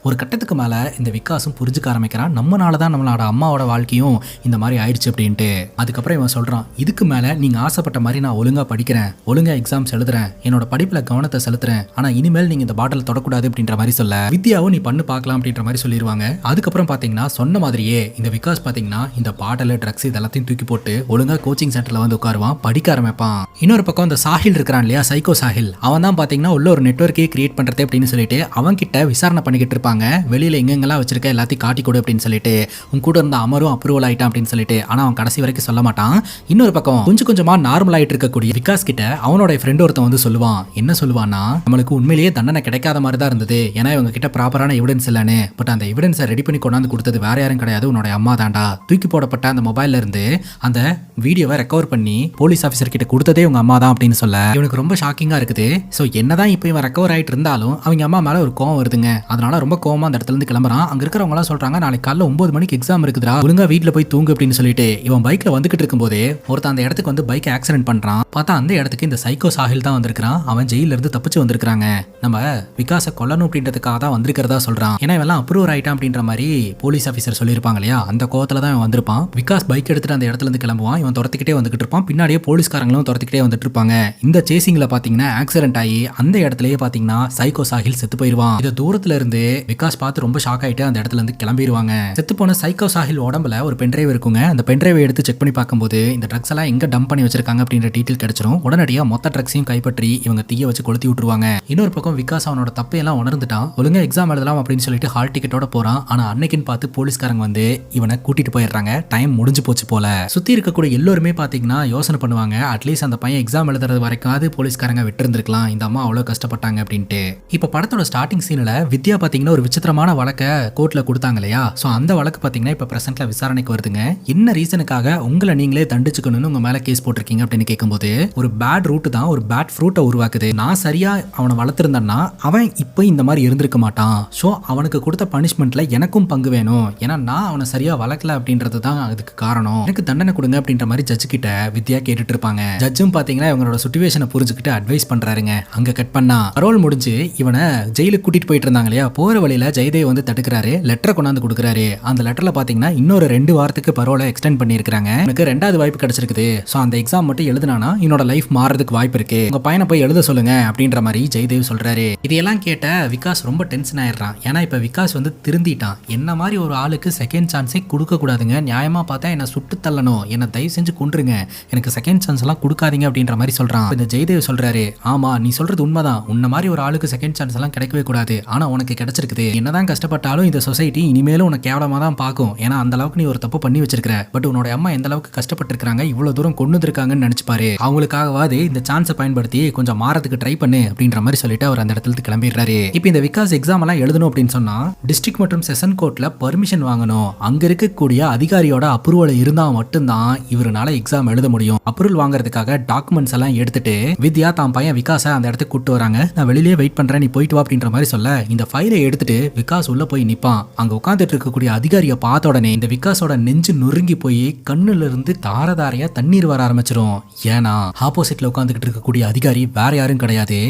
ஒரு கட்டத்துக்கு மேல இந்த விகாஸும் புரிஞ்சுக்க ஆரம்பிக்கிறான், நம்மளாலதான் நம்மளோட அம்மாவோட வாழ்க்கையும் இந்த மாதிரி ஆயிடுச்சு அப்படின்ட்டு. அதுக்கப்புறம் இவன் சொல்றான், இதுக்கு மேல நீங்க ஆசைப்பட்ட மாதிரி நான் ஒழுங்கா படிக்கிறேன், ஒழுங்கா எக்ஸாம்ஸ் எழுதுறேன், என்னோட படிப்புல கவனத்தை செலுத்துறேன், ஆனா இனிமேல் நீங்க இந்த பாட்டில் தொடக்கூடாது அப்படின்ற மாதிரி சொல்ல வித்யாவும் நீ பண்ணு பார்க்கலாம் அப்படின்ற மாதிரி சொல்லிடுவாங்க. அதுக்கப்புறம் பாத்தீங்கன்னா சொன்ன மாதிரியே இந்த விகாஸ் பாத்தீங்கன்னா இந்த பாட்டில் ட்ரக்ஸ் இதெல்லாத்தையும் தூக்கி போட்டு ஒழுங்கா கோச்சிங் சென்டர்ல வந்து உட்காருவான், படிக்க ஆரம்பிப்பான். இன்னொரு பக்கம் இந்த சாஹில் இருக்கிறான் இல்லையா, சைக்கோ சாஹில், அவன் தான் பாத்தீங்கன்னா உள்ள ஒரு நெட்வொர்க்கே கிரியேட் பண்றது அப்படின்னு சொல்லிட்டு அவன் கிட்ட விசாரணை பண்ணிக்கிட்டு இருப்பாங்க. வெளியில எங்கெங்கெல்லாம் வச்சிருக்க எல்லாத்தையும் காட்டி கொடு அப்படின்னு சொல்லிட்டு, உன் கூட இருந்த அமரும் அப்ரூவல் ஆயிட்டான் அப்படின்னு சொல்லிட்டு. ஆனா அவன் கடைசி வரைக்கும் சொல்ல மாட்டான். இன்னொரு பக்கம் கொஞ்சம் கொஞ்சமா நார்மல் ஆயிட்டு இருக்கக்கூடிய விகாஸ் கிட்ட அவனோட ஃப்ரெண்ட் ஒருத்தன் வந்து சொல்லுவான். என்ன சொல்லுவான்னா, நம்மளுக்கு உண்மையிலேயே தண்டனை கிடைக்காத மாதிரி தான் இருந்தது, ஏன்னா இவங்க கிட்ட ப்ராப்பரான எவிடன்ஸ் இல்லன்னு. பட் அந்த எவிடன்ஸை ரெடி பண்ணி கொண்டாந்து கொடுத்தது வேற யாரும் கிடையாது, உன்னோட அம்மா தாண்டா. தூக்கி போடப்பட்ட அந்த மொபைல்ல இருந்து அந்த வீடியோவை ரெக்கவர் பண்ணி போலீஸ் ஆஃபீஸர் கிட்ட கொடுத்ததே உங்க அம்மா தான் அப்படின்னு சொல்ல இவனுக்கு ரொம்ப ஷாக்கிங்கா இருக்குது. சோ என்னதான் இப்போ இவன் ரெக்கவர் ஆயிட்டு இருந்தாலும் அவங்க அம்மா மேல ஒரு கோவம் வருதுங்க. அதனால ரொம்ப கோவமா அந்த இடத்துல இருந்து கிளம்புறான். அங்க இருக்கிறவங்க எல்லாம் சொல்றாங்க, நாளைக்கு காலைல 9 மணிக்கு எக்ஸாம் இருக்குதுடா, ஒழுங்கா வீட்டுல போய் தூங்கு அப்படின்னு சொல்லிட்டு இவன் பைக்ல வந்துகிட்டு இருக்கும்போதே ஒருத்தன் அந்த இடத்துக்கு வந்து பைக் ஆக்சிடென்ட் பண்றான். பார்த்தா அந்த இடத்துக்கு இந்த சைக்கோ சாஹில் தான் வந்திருக்கான். அவன் ஜெயில இருந்து தப்பிச்சு வந்திருக்காங்க. நம்ம விகாஸை கொல்லணும் அப்படின்றதுக்காக தான் வந்திருக்கிறதா சொல்றான். ஏன்னா இவெல்லாம் அப்ரூவ் ஆயிட்டான் அப்படின்ற மாதிரி போலீஸ் ஆஃபீஸர் சொல்லியிருப்பாங்க இல்லையா, அந்த கோவத்துல தான் இவன் வந்திருப்பான். விகாஸ் பைக் எடுத்துட்டு அந்த இடத்துல இருந்து கிளம்புவான். இவன் துரத்திக்கிட்டே வந்துகிட்டு இருப்பான். பின்னாடியே போலீஸ்காரங்களும் துரத்திக்கிட்டே வந்துட்டு இருப்பாங்க. இந்த சேசிங்ல பாத்தீங்கன்னா ஆக்சிடென்ட் ஆகி அந்த இடத்துலயே பாத்தீங்கன்னா சைக்கோ சாஹில் செத்து போயிருவான். இதை தூரத்துல இருந்து விகாஸ் பார்த்து ரொம்ப ஷாக் ஆயிட்டு அந்த இடத்துல இருந்து கிளம்பிடுவாங்க. செத்து போன சைக்கோ சாஹில் உடம்புல ஒரு பென்ட்ரைவ் இருக்குங்க. அந்த பென்ட்ரைவை எடுத்து செக் பண்ணி பார்க்கும்போது இந்த ட்ரக்ஸ் எல்லாம் எங்க டம்ப் பண்ணி வச்சிருக்காங்க அப்படின்ற டீடைல் கிடைச்சிரும். உடனடியாக மொத்த ட்ரக்ஸையும் கைப்பற்றி இவங்க தீய வச்சு கொளுத்தி விட்டுருவாங்க. இன்னொரு பக்கம் விகாஸ் அவனோட தப்பையெல்லாம் உணர்ந்துட்டான். ஒழுங்கா எக்ஸாம் எழுதலாம் அப்படின்னு சொல்லிட்டு ஹால் டிக்கெட்டோட போறான். ஆனா அன்னைக்குன்னு பார்த்து போலீஸ்காரங்க வந்து இவனை கூட்டிட்டு போயிடுறாங்க. டைம் முடிஞ்சு போச்சு போல. சுத்தி இருக்கக்கூடிய எல்லோருமே பாத்தீங்கன்னா யோசனை பண்ணுவாங்க, அட்லீஸ்ட் அந்த பையன் எக்ஸாம் எழுதுறது வரைக்கும் போலீஸ்காரங்க விட்டு இருந்திருக்கலாம், இந்த அம்மா அவ்வளவு கஷ்டப்பட்டாங்க அப்படின்ட்டு. இப்ப படத்தோட ஸ்டார்டிங் சீன்ல வித்யா பாத்தீங்கன்னா ஒரு விசித்திரமான வழக்க கோர்ட்ல கொடுத்தாங்க இல்லையா, சோ அந்த வழக்கு பாத்தீங்கன்னா இப்ப பிரசன்ட்ல விசாரணைக்கு வருதுங்க. என்ன ரீசனுக்காக உங்களை நீங்களே தண்டிச்சுக்கணும்னு உங்க மேல கேஸ் போட்டிருக்கீங்க அப்படின்னு கேட்கும்போது, ஒரு பேட் ரூட் தான் ஒரு பேட் ஃப்ரூட்டை உருவாக்குது. நான் சரியா அவனை வளர்த்திருந்தேன்னா அவன் இப்போ இந்த மாதிரி இருந்திருக்க மாட்டான். ஸோ அவனுக்கு கொடுத்த பனிஷ்மெண்ட்ல எனக்கும் பங்கு வேணும், ஏன்னா நான் அவனை சரியா வளர்க்கல அப்படின்றது தான் அதுக்கு காரணம், எனக்கு தண்டனை கொடுங்க அப்படின்ற மாதிரி ஜட்ஜு கிட்ட வித்யா கேட்டுட்டு இருப்பாங்க. ஜட்ஜும் பாத்தீங்கன்னா இவங்களோட சிச்சுவேஷனை புரிஞ்சுக்கிட்டு அட்வைஸ் பண்றாருங்க. அங்க கட் பண்ணா பரோல் முடிஞ்சு இவனை ஜெயிலுக்கு கூட்டிட்டு போயிட்டு இருந்தாங்க இல்லையா, போற வழியில ஜெயதேவ் வந்து தடுக்கிறாரு, லெட்டரை கொண்டாந்து கொடுக்குறாரு. அந்த லெட்டர்ல பாத்தீங்கன்னா இன்னொரு 2 வாரத்துக்கு பரோலை எக்ஸ்டெண்ட் பண்ணிருக்காங்க. எனக்கு 2வது வாய்ப்பு கிடைச்சிருக்குது. சோ அந்த எக்ஸாம் மட்டும் எழுதுனானா என்னோட லைஃப் மாறதுக்கு வாய்ப்பு இருக்கு, உங்க பையனை போய் எழுத சொல்லுங்க அப்படின்ற மாதிரி ஜெயதேவ் சொல்றாரு. இது இதையெல்லாம் கேட்ட விகாஸ் ரொம்ப டென்ஷன் ஆயிடுறான். ஏன்னா இப்போ விகாஸ் வந்து திருந்திட்டான். என்ன மாதிரி ஒரு ஆளுக்கு செகண்ட் சான்ஸே கொடுக்க கூடாதுங்க, நியாயமாக பார்த்தா என்னை சுட்டு தள்ளணும், என்னை தயவு செஞ்சு கொன்றுங்க, எனக்கு செகண்ட் சான்ஸ் எல்லாம் கொடுக்காதீங்க அப்படின்ற மாதிரி சொல்றான். இந்த ஜெயதேவ் சொல்றாரு, ஆமா நீ சொல்றது உண்மைதான், உன்ன மாதிரி ஒரு ஆளுக்கு செகண்ட் சான்ஸ் எல்லாம் கிடைக்கவே கூடாது, ஆனா உனக்கு கிடைச்சிருக்குது. என்னதான் கஷ்டப்பட்டாலும் இந்த சொசைட்டி இனிமேலும் உனக்கு கேவலமா தான் பார்க்கும். ஏன்னா அந்த அளவுக்கு நீ ஒரு தப்பு பண்ணி வச்சிருக்கிற. பட் உன்னோட அம்மா எந்த அளவுக்கு கஷ்டப்பட்டு இருக்காங்க, இவ்வளவு தூரம் கொண்டு இருக்காங்கன்னு நினைச்சுப்பாரு. அவங்களுக்காகவாது இந்த சான்ஸை பயன்படுத்தி கொஞ்சம் மாறதுக்கு ட்ரை பண்ணு அப்படின்ற மாதிரி சொல்லிட்டு அவர் அந்த இடத்துல கிளம்பிடுறாரு. இப்போ இந்த விகாஸ் எக்ஸாம் எல்லாம் எழுதணும் அப்படின்னு சொன்னா டிஸ்ட்ரிக்ட் மற்றும் செஷன் கோர்ட்ல பர்மிஷன் வாங்கணும். அங்க இருக்கக்கூடிய அதிகாரியோட அப்ரூவல் இருந்தா மட்டும்தான் இவரால எக்ஸாம் எழுத முடியும். அப்ரூவல் வாங்குறதுக்காக டாக்குமெண்ட்ஸ் எல்லாம் எடுத்துட்டு வித்யா தான் பையன் விகாஸை அந்த இடத்துக்கு கூட்டு வராங்க. நான் வெளியிலேயே வெயிட் பண்றேன், நீ போயிட்டு வா அப்படின்ற மாதிரி சொல்ல இந்த ஃபைலை எடுத்துட்டு விகாஸ் உள்ள போய் நிப்பான். அங்க உட்காந்துட்டு இருக்கக்கூடிய அதிகாரியை பார்த்த உடனே இந்த விகாஸோட நெஞ்சு நொறுங்கி போய் கண்ணுல இருந்து தாரதாரையா தண்ணீர் வர ஆரம்பிச்சிரும். ஏன்னா ஆப்போசிட்ல உட்காந்துக்கிட்டு இருக்கக்கூடிய அதிகாரி வேற யாரும் கிடையாது,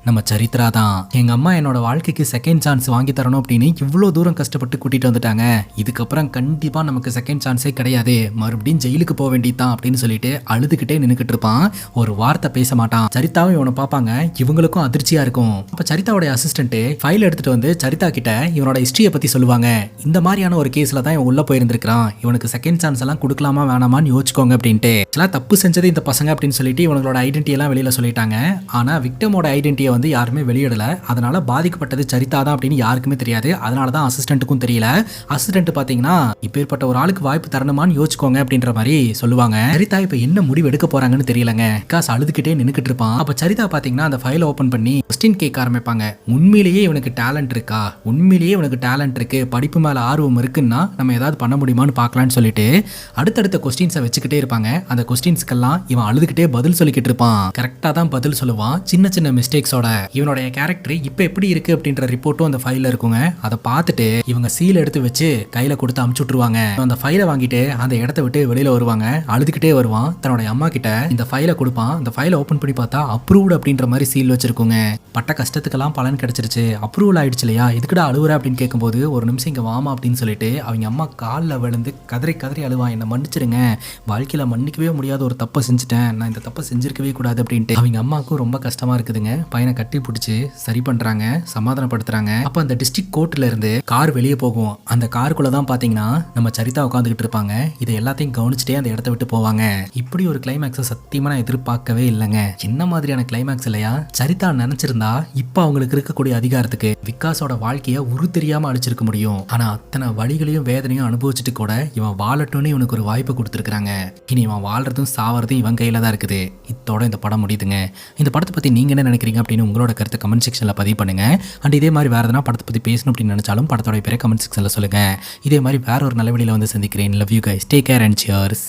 நம்ம சரித்ரா தான். எங்க அம்மா என்னோட வாழ்க்கைக்கு செகண்ட் சான்ஸ் வாங்கி தரணும் அப்படின்னு இவ்வளோ தூரம் கஷ்டப்பட்டு கூட்டிட்டு வந்துட்டாங்க. இதுக்கப்புறம் கண்டிப்பா நமக்கு செகண்ட் சான்ஸே கிடையாது, மறுபடியும் ஜெயிலுக்கு போக வேண்டியதான் அப்படின்னு சொல்லிட்டு அழுதுகிட்டே நின்னுக்கிட்டு இருப்பான். ஒரு வார்த்தை பேச மாட்டான். சரிதாவும் இவனை பார்ப்பாங்க, இவங்களுக்கும் அதிர்ச்சியா இருக்கும். அப்ப சரிதாவோட அசிஸ்டன்ட் ஃபைல் எடுத்துட்டு வந்து சரிதா கிட்ட இவனோட ஹிஸ்டரியை பத்தி சொல்லுவாங்க. இந்த மாதிரியான ஒரு கேஸ்ல தான் இவன் உள்ள போயிருந்திருக்கான், இவனுக்கு செகண்ட் சான்ஸ் எல்லாம் கொடுக்கலாமா வேணாமான்னு யோசிச்சுக்கோங்க அப்படின்ட்டு. தப்பு செஞ்சது இந்த பசங்க அப்படின்னு சொல்லிட்டு இவங்களோட ஐடென்டிட்டி எல்லாம் வெளியில சொல்லிட்டாங்க. ஆனா விக்டமோட ஐடென்டிட்டியை வந்து யாருமே வெளியிடல. அதனால பாதிக்கப்பட்டது சரிதா தான் அப்படின்னு யாருக்குமே தெரியாது. அதனால தான் அசிஸ்டன்ட்டுக்கும் தெரியல. அசிஸ்டன்ட் பாத்தீங்கன்னா இப்பேற்பட்ட ஒரு ஆளுக்கு வாய்ப்பு தரணுமான்னு யோசிச்சுக்கோங்க அப்படின்ற மாதிரி சொல்லுவாங்க. சரிதா இப்ப என்ன முடிவு எடுக்க போறாங்கன்னு தெரியலங்க. விகாஸ் அழுதுகிட்டே நின்னுக்கிட்டு இருப்பான். அப்ப சரிதா பாத்தீங்கன்னா அந்த ஃபைலை ஓபன் பண்ணி கொஸ்டின் கேட்க ஆரம்பிப்பாங்க. உண்மையிலேயே இவனுக்கு டேலண்ட் இருக்கா, உண்மையிலேயே இவனுக்கு டேலண்ட் இருக்கு, படிப்பு மேல ஆர்வம் இருக்குன்னா நம்ம ஏதாவது பண்ண முடியுமான்னு பார்க்கலாம்னு சொல்லிட்டு அடுத்தடுத்த கொஸ்டின்ஸை வச்சுக்கிட்டே இருப்பாங்க. அந்த கொஸ்டின்ஸ்க்கெல்லாம் இவன் அழுதுகிட்டே பதில் சொல்லிக்கிட்டு இருப்பான். கரெக்டா தான் பதில் சொல்லுவான், சின்ன சின்ன மிஸ்டேக்ஸோட. இவனுடைய கேரக்டர் இப்ப எப்படி இருக்கு அப்படின்ற ரிப்போர்ட்டும் அந்த ஃபைல்ல இருக்குங்க. அதை பார்த்துட்டு இவங்க சீல் எடுத்து வச்சு கையில கொடுத்து அமுச்சு விட்டுருவாங்க. அந்த ஃபைலை வாங்கிட்டு அந்த இடத்த விட்டு வெளியில வருவாங்க. அழுதுகிட்டே வருவான். தன்னுடைய அம்மா கிட்ட இந்த ஃபைலை கொடுப்பான். அந்த ஃபைலை ஓபன் பண்ணி பார்த்தா அப்ரூவ்டு அப்படின்ற மாதிரி சீல் வச்சிருக்குங்க. பட்ட கஷ்டத்துக்கெல்லாம் பலன் கிடைச்சிருச்சு, அப்ரூவல் ஆயிடுச்சு இல்லையா, எதுக்குடா அழுவுற அப்படின்னு கேட்கும்போது ஒரு நிமிஷம் இங்க வாமா அப்படின்னு சொல்லிட்டு அவங்க அம்மா காலில் விழுந்து கதறி கதறி அழுவான். என்ன மன்னிச்சிருங்க, வாழ்க்கையில மன்னிக்கவே முடியாத ஒரு தப்பை செஞ்சுட்டேன், நான் இந்த தப்பை செஞ்சிருக்கவே கூடாது அப்படின்ட்டு. அவங்க அம்மாவுக்கும் ரொம்ப கஷ்டமா இருக்குதுங்க. பையனை கட்டி பிடிச்சி சரி பண்றாங்க, சமாதானப்படுத்துறாங்க. அப்ப அந்த டிஸ்ட்ரிக்ட் கோர்ட்ல இருந்து கார் வெளியே போகும். அந்த காருக்குள்ள தான் பாத்தீங்கன்னா நம்ம சரிதா உட்காந்துக்கிட்டு இருப்பாங்க. இதை எல்லாத்தையும் கவனிச்சுட்டே அந்த இடத்த விட்டு போவாங்க. இப்படி ஒரு கிளைமேக்ஸை சத்தியமா நான் எதிர்பார்க்கவே இல்லைங்க. என்ன மாதிரியான கிளைமேக்ஸ் இல்லையா? சரிதா நினைச்சிருந்தா இப்ப அவங்களுக்கு இருக்கக்கூடிய அதிகாரத்துக்கு விகாஸோட வாழ்க்கைய உரு தெரியாம அழிச்சிருக்க முடியும். ஆனா அத்தனை வழிகளையும் வேதனையும் அனுபவிச்சுட்டு கூட இவன் வாழட்டும்னு இவனுக்கு ஒரு வாய்ப்பு கொடுத்துருக்காங்க. இனி இவன் வாழ்றதும் சாவறதும் இவன் கையில தான் இருக்குது. இதோட இந்த படம் முடியுதுங்க. இந்த படத்தை பத்தி நீங்க என்ன நினைக்கிறீங்க அப்படின்னு உங்களோட கருத்தை கமெண்ட் செக்ஷன்ல பதிவு பண்ணுங்க. அண்ட் இதே மாதிரி வேற எதனா படத்தை பத்தி பேசணும் அப்படின்னு நினைச்சாலும் படத்தோட பேரை கமெண்ட் செக்ஷன்ல சொல்லுங்க. இதே மாதிரி வேற ஒரு நல்ல வழியில வந்து சந்திக்கிறேன். Love you guys, take care and cheers.